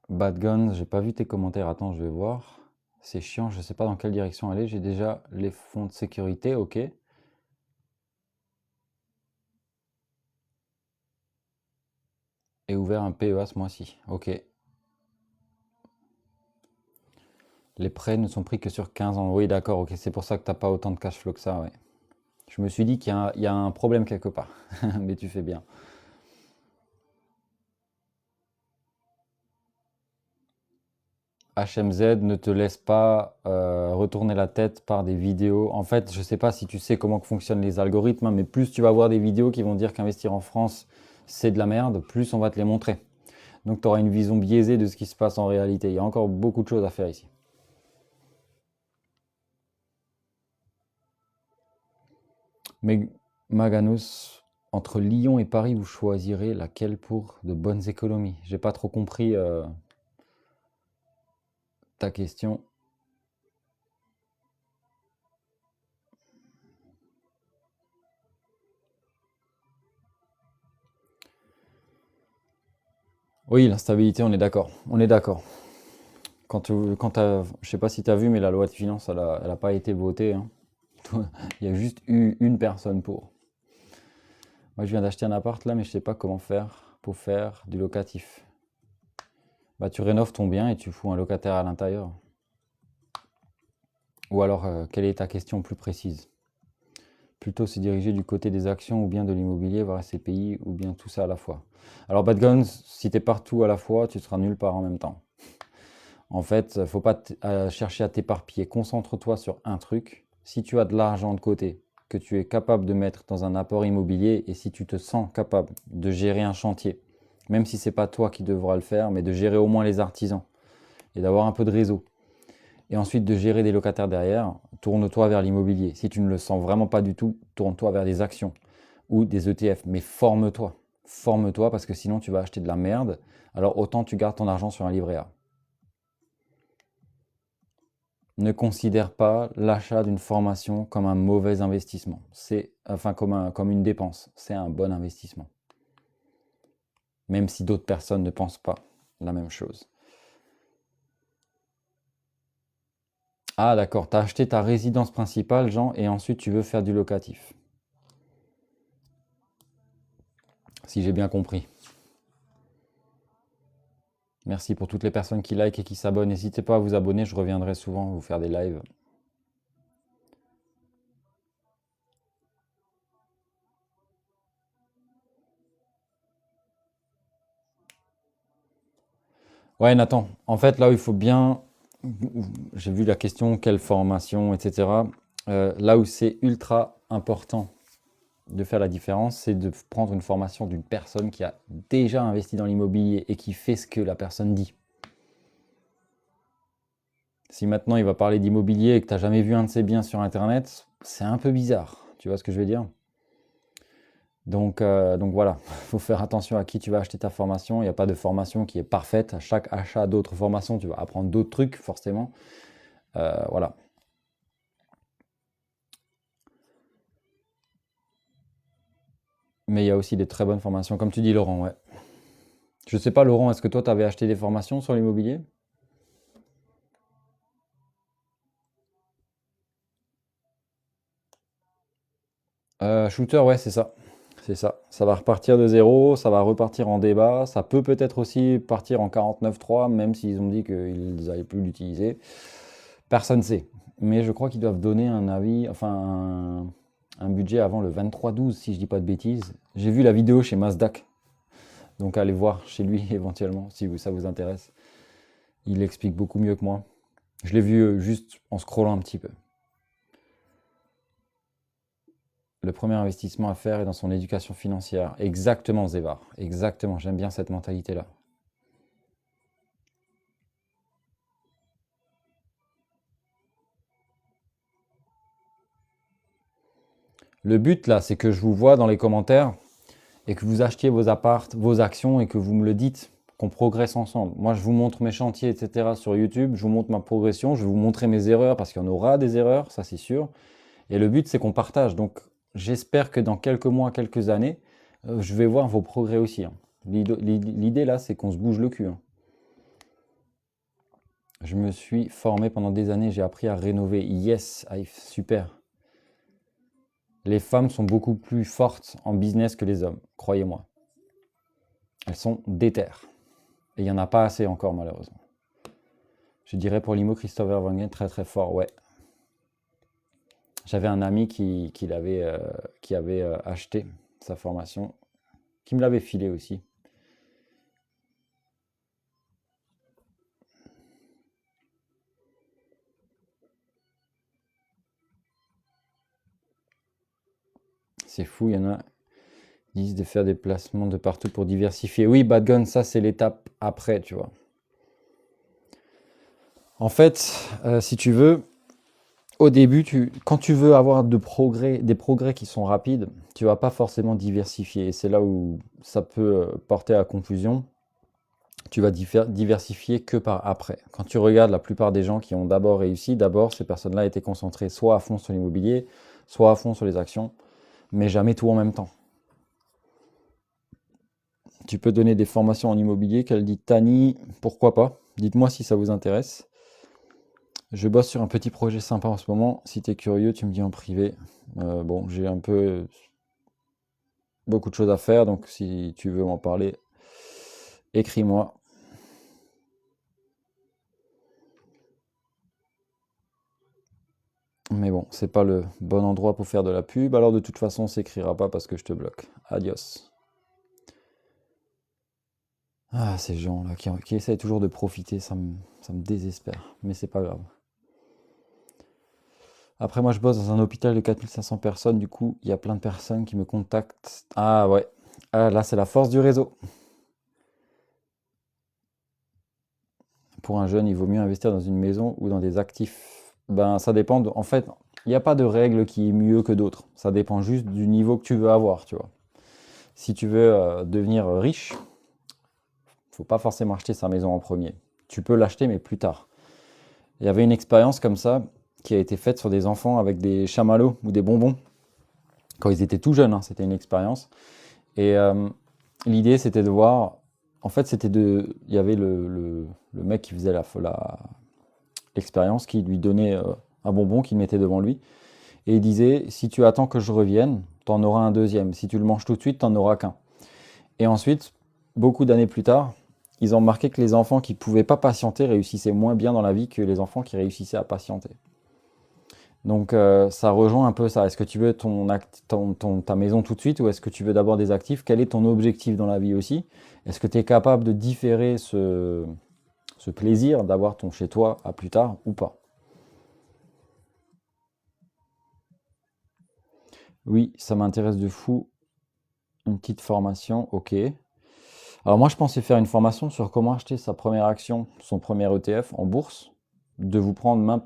Bad Guns, j'ai pas vu tes commentaires. Attends, je vais voir. C'est chiant, je sais pas dans quelle direction aller. J'ai déjà les fonds de sécurité, ok. Et ouvert un PEA ce mois-ci, ok. Les prêts ne sont pris que sur 15 ans. Oui, d'accord, ok. C'est pour ça que t'as pas autant de cash flow que ça, ouais. Je me suis dit qu'il y a un problème quelque part. Mais tu fais bien. HMZ ne te laisse pas retourner la tête par des vidéos. En fait, je ne sais pas si tu sais comment fonctionnent les algorithmes, hein, mais plus tu vas voir des vidéos qui vont dire qu'investir en France, c'est de la merde, plus on va te les montrer. Donc tu auras une vision biaisée de ce qui se passe en réalité. Il y a encore beaucoup de choses à faire ici. Mais Maganos, entre Lyon et Paris, vous choisirez laquelle pour de bonnes économies? J'ai pas trop compris ta question. Oui, l'instabilité, on est d'accord. On est d'accord. Je sais pas si tu as vu, mais la loi de finances, elle a pas été votée, hein. Il y a juste eu une personne pour. Moi, je viens d'acheter un appart là, mais je sais pas comment faire pour faire du locatif. Bah, tu rénoves ton bien et tu fous un locataire à l'intérieur. Ou alors, quelle est ta question plus précise? Plutôt se diriger du côté des actions ou bien de l'immobilier, voir SCPI ou bien tout ça à la fois. Alors, Bad Guns, si tu es partout à la fois, tu seras nulle part en même temps. En fait, faut pas chercher à t'éparpiller. Concentre-toi sur un truc. Si tu as de l'argent de côté, que tu es capable de mettre dans un apport immobilier et si tu te sens capable de gérer un chantier, même si c'est pas toi qui devras le faire, mais de gérer au moins les artisans et d'avoir un peu de réseau. Et ensuite de gérer des locataires derrière, tourne-toi vers l'immobilier. Si tu ne le sens vraiment pas du tout, tourne-toi vers des actions ou des ETF. Mais forme-toi. Forme-toi parce que sinon tu vas acheter de la merde. Alors autant tu gardes ton argent sur un livret A. Ne considère pas l'achat d'une formation comme un mauvais investissement. C'est enfin comme une dépense. C'est un bon investissement. Même si d'autres personnes ne pensent pas la même chose. Ah d'accord, tu as acheté ta résidence principale, Jean, et ensuite tu veux faire du locatif. Si j'ai bien compris. Merci pour toutes les personnes qui like et qui s'abonnent. N'hésitez pas à vous abonner, je reviendrai souvent vous faire des lives. Ouais, Nathan, en fait, là où il faut bien, j'ai vu la question, quelle formation, etc. Là où c'est ultra important de faire la différence, c'est de prendre une formation d'une personne qui a déjà investi dans l'immobilier et qui fait ce que la personne dit. Si maintenant il va parler d'immobilier et que tu n'as jamais vu un de ses biens sur Internet, c'est un peu bizarre. Tu vois ce que je veux dire? Donc voilà, il faut faire attention à qui tu vas acheter ta formation. Il n'y a pas de formation qui est parfaite. À chaque achat d'autres formations, tu vas apprendre d'autres trucs, forcément. Voilà. Mais il y a aussi des très bonnes formations, comme tu dis, Laurent, ouais. Je sais pas, Laurent, est-ce que toi, tu avais acheté des formations sur l'immobilier? Shooter, ouais, c'est ça. C'est ça. Ça va repartir de zéro, ça va repartir en débat. Ça peut peut-être aussi partir en 49.3, même s'ils ont dit qu'ils n'allaient plus l'utiliser. Personne ne sait. Mais je crois qu'ils doivent donner un avis, enfin un budget avant le 23/12, si je dis pas de bêtises. J'ai vu la vidéo chez Mazdak, donc allez voir chez lui éventuellement, si ça vous intéresse. Il explique beaucoup mieux que moi. Je l'ai vu juste en scrollant un petit peu. Le premier investissement à faire est dans son éducation financière. Exactement, Zévar. Exactement, j'aime bien cette mentalité-là. Le but, là, c'est que je vous vois dans les commentaires et que vous achetiez vos appartes, vos actions et que vous me le dites, qu'on progresse ensemble. Moi, je vous montre mes chantiers, etc. sur YouTube, je vous montre ma progression, je vais vous montrer mes erreurs parce qu'il y en aura des erreurs, ça c'est sûr. Et le but, c'est qu'on partage. Donc, j'espère que dans quelques mois, quelques années, je vais voir vos progrès aussi, hein. L'idée là, c'est qu'on se bouge le cul, hein. Je me suis formé pendant des années, j'ai appris à rénover. Yes, Aïf, super. Les femmes sont beaucoup plus fortes en business que les hommes, croyez-moi. Elles sont déterres. Et il n'y en a pas assez encore, malheureusement. Je dirais pour l'IMO, Christopher Wangen, très très fort, ouais. J'avais un ami qui avait acheté sa formation, qui me l'avait filé aussi. C'est fou, il y en a qui disent de faire des placements de partout pour diversifier. Oui, Bad Gun, ça c'est l'étape après, tu vois. En fait, si tu veux, au début, quand tu veux avoir des progrès qui sont rapides, tu vas pas forcément diversifier. Et c'est là où ça peut porter à confusion. Tu vas diversifier que par après. Quand tu regardes la plupart des gens qui ont d'abord réussi, d'abord ces personnes-là étaient concentrées soit à fond sur l'immobilier, soit à fond sur les actions, mais jamais tout en même temps. Tu peux donner des formations en immobilier, qu'elle dit Tani, pourquoi pas? Dites-moi si ça vous intéresse. Je bosse sur un petit projet sympa en ce moment. Si tu es curieux, tu me dis en privé. Bon, j'ai un peu beaucoup de choses à faire, donc si tu veux m'en parler, écris-moi. Mais bon, c'est pas le bon endroit pour faire de la pub, alors de toute façon, on s'écrira pas parce que je te bloque. Adios. Ah, ces gens-là qui essayent toujours de profiter, ça me désespère, mais c'est pas grave. Après, moi, je bosse dans un hôpital de 4 500 personnes, du coup, il y a plein de personnes qui me contactent. Ah ouais, ah, là, c'est la force du réseau. Pour un jeune, il vaut mieux investir dans une maison ou dans des actifs. Ben, ça dépend. En fait, il n'y a pas de règle qui est mieux que d'autres. Ça dépend juste du niveau que tu veux avoir, tu vois. Si tu veux devenir riche, faut pas forcément acheter sa maison en premier. Tu peux l'acheter, mais plus tard. Il y avait une expérience comme ça qui a été faite sur des enfants avec des chamallows ou des bonbons quand ils étaient tout jeunes, hein. C'était une expérience. Et l'idée, c'était de voir. En fait, il y avait le mec qui faisait l'expérience, qui lui donnait un bonbon qu'il mettait devant lui. Et il disait, si tu attends que je revienne, t'en auras un deuxième. Si tu le manges tout de suite, t'en auras qu'un. Et ensuite, beaucoup d'années plus tard, ils ont remarqué que les enfants qui ne pouvaient pas patienter réussissaient moins bien dans la vie que les enfants qui réussissaient à patienter. Donc ça rejoint un peu ça. Est-ce que tu veux ta maison tout de suite ou est-ce que tu veux d'abord des actifs? Quel est ton objectif dans la vie aussi? Est-ce que tu es capable de différer ce plaisir d'avoir ton chez toi à plus tard ou pas? Oui, ça m'intéresse de fou. Une petite formation, ok. Alors moi, je pensais faire une formation sur comment acheter sa première action, son premier ETF en bourse, de vous prendre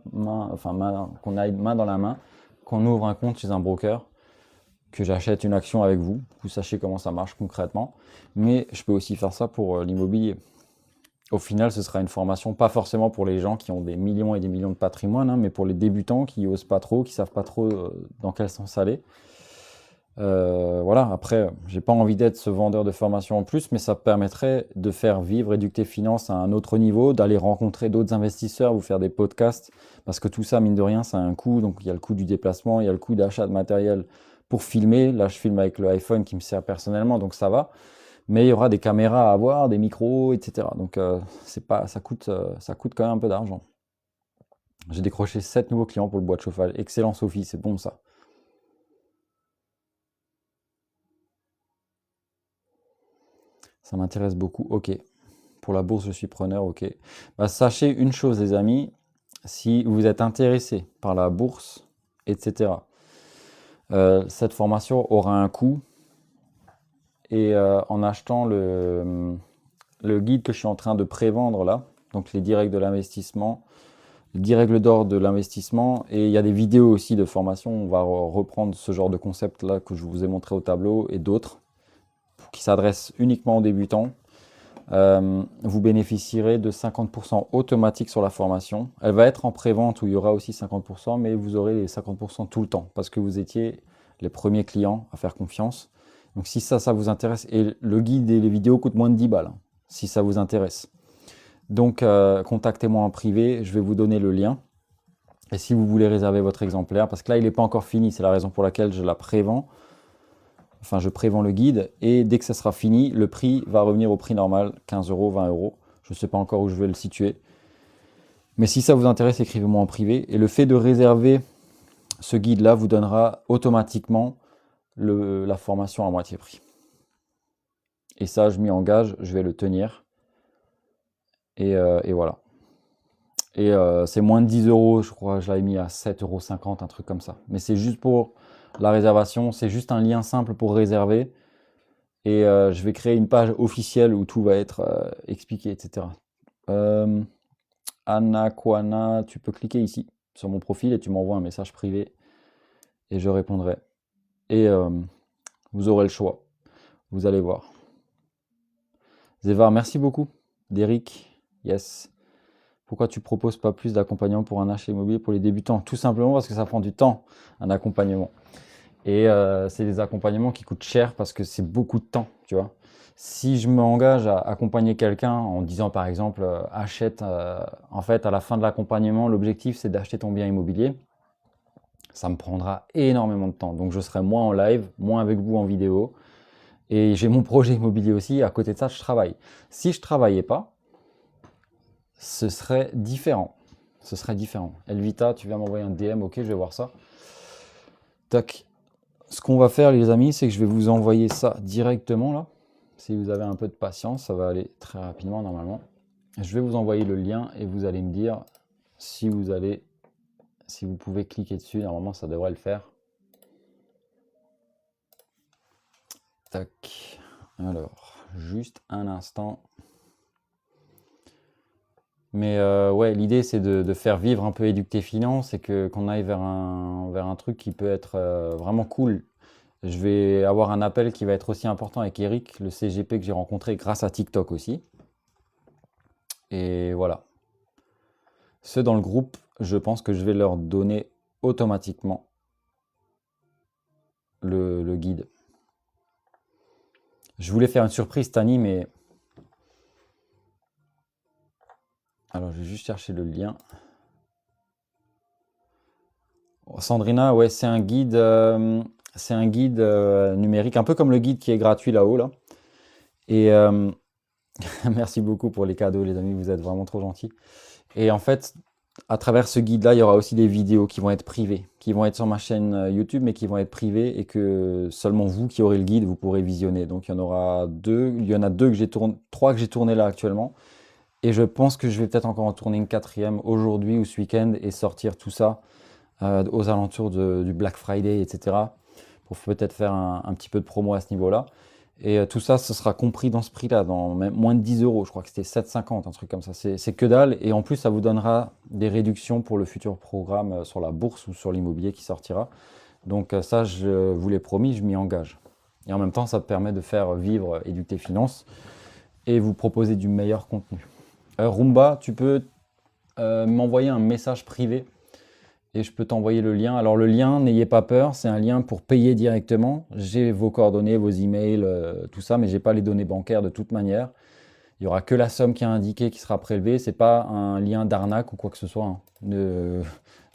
qu'on aille main dans la main, qu'on ouvre un compte chez un broker, que j'achète une action avec vous, que vous sachiez comment ça marche concrètement. Mais je peux aussi faire ça pour l'immobilier. Au final, ce sera une formation pas forcément pour les gens qui ont des millions et des millions de patrimoine, hein, mais pour les débutants qui osent pas trop, qui savent pas trop dans quel sens aller. Voilà, après, j'ai pas envie d'être ce vendeur de formation en plus, mais ça permettrait de faire vivre Éducté Finance à un autre niveau, d'aller rencontrer d'autres investisseurs, vous faire des podcasts, parce que tout ça, mine de rien, ça a un coût. Donc il y a le coût du déplacement, il y a le coût d'achat de matériel pour filmer. Là, je filme avec le iPhone qui me sert personnellement, donc ça va. Mais il y aura des caméras à avoir, des micros, etc. Donc ça coûte quand même un peu d'argent. J'ai décroché 7 nouveaux clients pour le bois de chauffage. Excellent Sophie, c'est bon ça. Ça m'intéresse beaucoup, ok. Pour la bourse, je suis preneur, ok. Bah, sachez une chose, les amis, si vous êtes intéressé par la bourse, etc., cette formation aura un coût. Et en achetant le guide que je suis en train de prévendre là, donc les 10 règles de l'investissement, les 10 règles d'or de l'investissement, et il y a des vidéos aussi de formation, on va reprendre ce genre de concept là que je vous ai montré au tableau et d'autres qui s'adressent uniquement aux débutants. Vous bénéficierez de 50% automatique sur la formation. Elle va être en pré-vente où il y aura aussi 50%, mais vous aurez les 50% tout le temps parce que vous étiez les premiers clients à faire confiance. Donc si ça vous intéresse, et le guide et les vidéos coûtent moins de 10 balles, hein, si ça vous intéresse. Donc contactez-moi en privé, je vais vous donner le lien. Et si vous voulez réserver votre exemplaire, parce que là il n'est pas encore fini, c'est la raison pour laquelle je la prévends. Enfin, je prévends le guide et dès que ça sera fini, le prix va revenir au prix normal, 15 euros, 20 euros. Je ne sais pas encore où je vais le situer. Mais si ça vous intéresse, écrivez-moi en privé. Et le fait de réserver ce guide-là vous donnera automatiquement la formation à moitié prix. Et ça, je m'y engage, je vais le tenir. Et voilà. Et c'est moins de 10 euros, je crois, je l'avais mis à 7,50 euros, un truc comme ça. Mais c'est juste pour la réservation, c'est juste un lien simple pour réserver. Et je vais créer une page officielle où tout va être expliqué, etc. Anna Kwana, tu peux cliquer ici sur mon profil et tu m'envoies un message privé et je répondrai. Et vous aurez le choix. Vous allez voir. Zévar, merci beaucoup. Derrick, yes. Pourquoi tu proposes pas plus d'accompagnement pour un achat immobilier pour les débutants? Tout simplement parce que ça prend du temps, un accompagnement. Et c'est des accompagnements qui coûtent cher parce que c'est beaucoup de temps, tu vois. Si je m'engage à accompagner quelqu'un en disant par exemple achète, en fait à la fin de l'accompagnement, l'objectif c'est d'acheter ton bien immobilier, ça me prendra énormément de temps. Donc je serai moins en live, moins avec vous en vidéo. Et j'ai mon projet immobilier aussi, à côté de ça je travaille. Si je travaillais pas, ce serait différent. Ce serait différent. Elvita, tu viens m'envoyer un DM, ok, je vais voir ça. Tac. Ce qu'on va faire les amis, c'est que je vais vous envoyer ça directement là. Si vous avez un peu de patience, ça va aller très rapidement normalement. Je vais vous envoyer le lien et vous allez me dire si vous pouvez cliquer dessus. Normalement, ça devrait le faire. Tac. Alors, juste un instant. Mais ouais, l'idée c'est de faire vivre un peu Éducté Finance et qu'on aille vers un truc qui peut être vraiment cool. Je vais avoir un appel qui va être aussi important avec Eric, le CGP que j'ai rencontré grâce à TikTok aussi. Et voilà. Ceux dans le groupe, je pense que je vais leur donner automatiquement le guide. Je voulais faire une surprise, Tani, mais... Alors, je vais juste chercher le lien. Sandrina, ouais, c'est un guide, numérique, un peu comme le guide qui est gratuit là-haut, là. Et Merci beaucoup pour les cadeaux, les amis, vous êtes vraiment trop gentils. Et en fait, à travers ce guide-là, il y aura aussi des vidéos qui vont être privées, qui vont être sur ma chaîne YouTube, mais qui vont être privées et que seulement vous qui aurez le guide, vous pourrez visionner. Donc il y en aura deux, il y en a deux que j'ai tourné, trois que j'ai tourné là actuellement. Et je pense que je vais peut-être encore en tourner une quatrième aujourd'hui ou ce week-end et sortir tout ça aux alentours du Black Friday, etc. Pour peut-être faire un petit peu de promo à ce niveau-là. Et tout ça, ce sera compris dans ce prix-là, dans même moins de 10 euros. Je crois que c'était 7,50, un truc comme ça. C'est que dalle. Et en plus, ça vous donnera des réductions pour le futur programme sur la bourse ou sur l'immobilier qui sortira. Donc ça, je vous l'ai promis, je m'y engage. Et en même temps, ça te permet de faire vivre Éduc Finances et vous proposer du meilleur contenu. Roomba, tu peux m'envoyer un message privé et je peux t'envoyer le lien. Alors le lien, n'ayez pas peur, c'est un lien pour payer directement. J'ai vos coordonnées, vos emails, tout ça, mais j'ai pas les données bancaires de toute manière. Il n'y aura que la somme qui est indiquée qui sera prélevée. C'est pas un lien d'arnaque ou quoi que ce soit, hein. Ne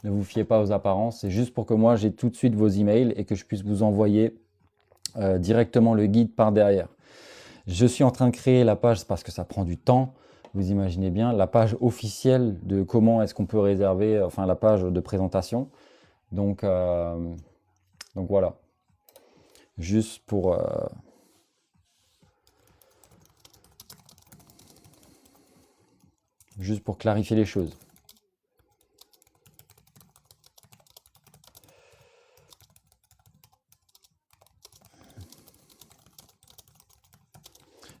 vous fiez pas aux apparences. C'est juste pour que moi j'ai tout de suite vos emails et que je puisse vous envoyer directement le guide par derrière. Je suis en train de créer la page parce que ça prend du temps. Vous imaginez bien, la page officielle de comment est-ce qu'on peut réserver, enfin la page de présentation. Donc, voilà, juste pour clarifier les choses.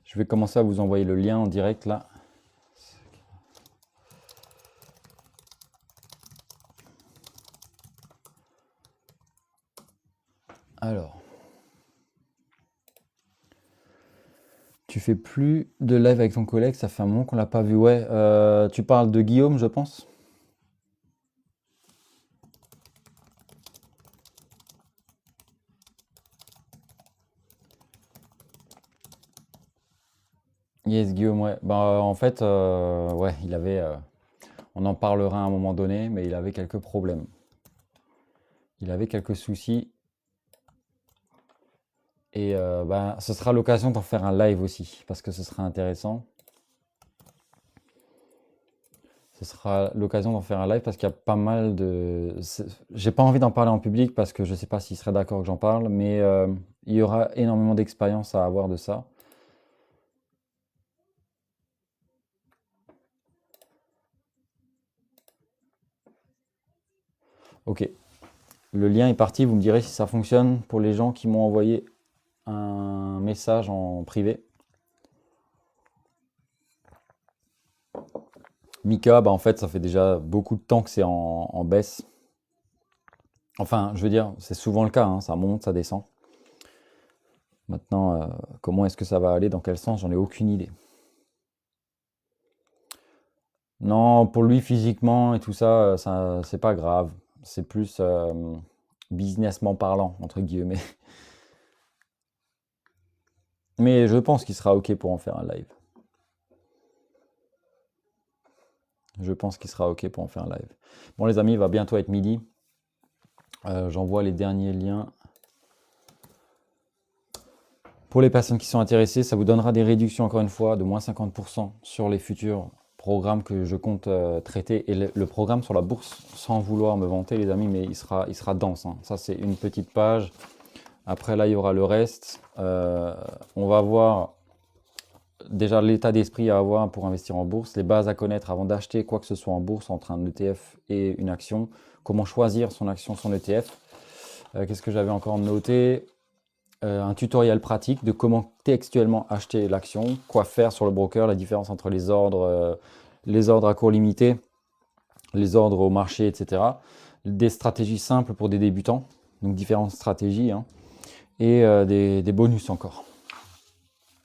Je vais commencer à vous envoyer le lien en direct là. Alors, tu fais plus de live avec ton collègue, ça fait un moment qu'on l'a pas vu. Ouais, tu parles de Guillaume, je pense. Yes, Guillaume, ouais. Bah, en fait, ouais, il avait. On en parlera à un moment donné, mais il avait quelques problèmes. Il avait quelques soucis. Et bah, ce sera l'occasion d'en faire un live aussi, parce que ce sera intéressant. Ce sera l'occasion d'en faire un live parce qu'il y a pas mal de... J'ai pas envie d'en parler en public parce que je sais pas s'il serait d'accord que j'en parle, mais il y aura énormément d'expérience à avoir de ça. Ok, le lien est parti, vous me direz si ça fonctionne pour les gens qui m'ont envoyé un message en privé. Mika, bah en fait, ça fait déjà beaucoup de temps que c'est en baisse. Enfin, je veux dire, c'est souvent le cas, hein, ça monte, ça descend. Maintenant, comment est-ce que ça va aller, dans quel sens, j'en ai aucune idée. Non, pour lui physiquement et tout ça, ça c'est pas grave. C'est plus businessment parlant, entre guillemets. Mais je pense qu'il sera OK pour en faire un live. Je pense qu'il sera OK pour en faire un live. Bon les amis, il va bientôt être midi. J'envoie les derniers liens. Pour les personnes qui sont intéressées, ça vous donnera des réductions encore une fois de moins 50% sur les futurs programmes que je compte traiter. Et le programme sur la bourse, sans vouloir me vanter les amis, mais il sera dense, hein. Ça c'est une petite page. Après là, il y aura le reste. On va voir déjà l'état d'esprit à avoir pour investir en bourse, les bases à connaître avant d'acheter quoi que ce soit en bourse entre un ETF et une action, comment choisir son action, son ETF. Qu'est-ce que j'avais encore noté? Un tutoriel pratique de comment textuellement acheter l'action, quoi faire sur le broker, la différence entre les ordres à court limité, les ordres au marché, etc. Des stratégies simples pour des débutants, donc différentes stratégies, hein, et des bonus encore.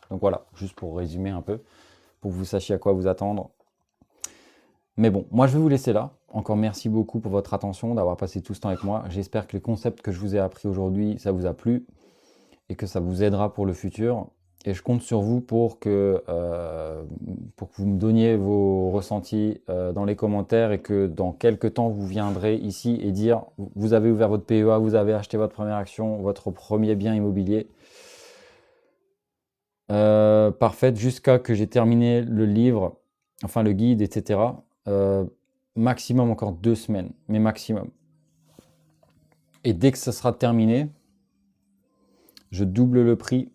Donc voilà, juste pour résumer un peu, pour que vous sachiez à quoi vous attendre. Mais bon, moi je vais vous laisser là. Encore merci beaucoup pour votre attention, d'avoir passé tout ce temps avec moi. J'espère que les concepts que je vous ai appris aujourd'hui, ça vous a plu et que ça vous aidera pour le futur. Et je compte sur vous pour que vous me donniez vos ressentis dans les commentaires et que dans quelques temps, vous viendrez ici et dire vous avez ouvert votre PEA, vous avez acheté votre première action, votre premier bien immobilier. parfaite jusqu'à que j'ai terminé le livre, enfin le guide, etc. Maximum encore 2 semaines, mais maximum. Et dès que ça sera terminé, je double le prix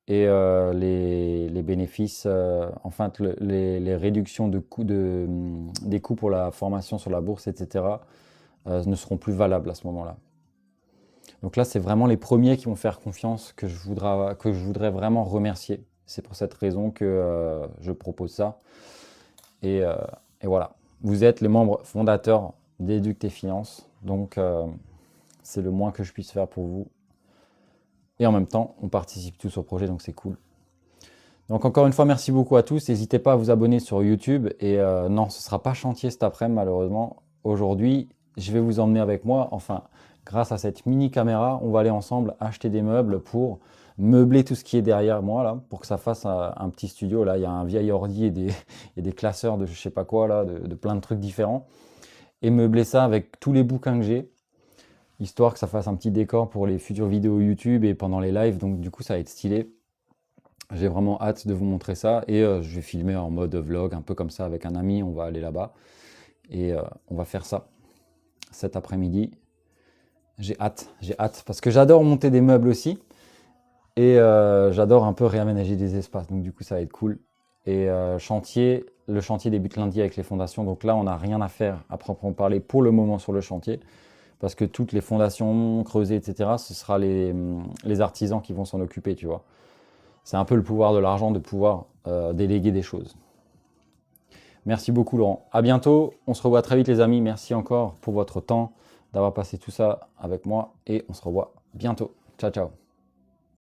et les bénéfices, enfin les réductions de coûts des coûts pour la formation sur la bourse, etc. Ne seront plus valables à ce moment-là. Donc là, c'est vraiment les premiers qui vont faire confiance que je voudrais vraiment remercier. C'est pour cette raison que je propose ça. Et, euh, et voilà. Vous êtes les membres fondateurs d'Educ tes finances. Donc, c'est le moins que je puisse faire pour vous. Et en même temps, on participe tous au projet, donc c'est cool. Donc encore une fois, merci beaucoup à tous. N'hésitez pas à vous abonner sur YouTube. Et non, ce ne sera pas chantier cet après-midi, malheureusement. Aujourd'hui, je vais vous emmener avec moi. Enfin, grâce à cette mini caméra, on va aller ensemble acheter des meubles pour meubler tout ce qui est derrière moi, là, pour que ça fasse un petit studio. Là, il y a un vieil ordi et des classeurs de je sais pas quoi, là, de plein de trucs différents. Et meubler ça avec tous les bouquins que j'ai, histoire que ça fasse un petit décor pour les futures vidéos YouTube et pendant les lives. Donc du coup, ça va être stylé. J'ai vraiment hâte de vous montrer ça et je vais filmer en mode vlog, un peu comme ça avec un ami. On va aller là-bas et on va faire ça cet après-midi. J'ai hâte parce que j'adore monter des meubles aussi et j'adore un peu réaménager des espaces. Donc du coup, ça va être cool. Et le chantier débute lundi avec les fondations. Donc là, on n'a rien à faire à proprement parler pour le moment sur le chantier parce que toutes les fondations creusées, etc., ce sera les artisans qui vont s'en occuper, tu vois. C'est un peu le pouvoir de l'argent de pouvoir déléguer des choses. Merci beaucoup Laurent. À bientôt. On se revoit très vite les amis. Merci encore pour votre temps, d'avoir passé tout ça avec moi et on se revoit bientôt. Ciao ciao.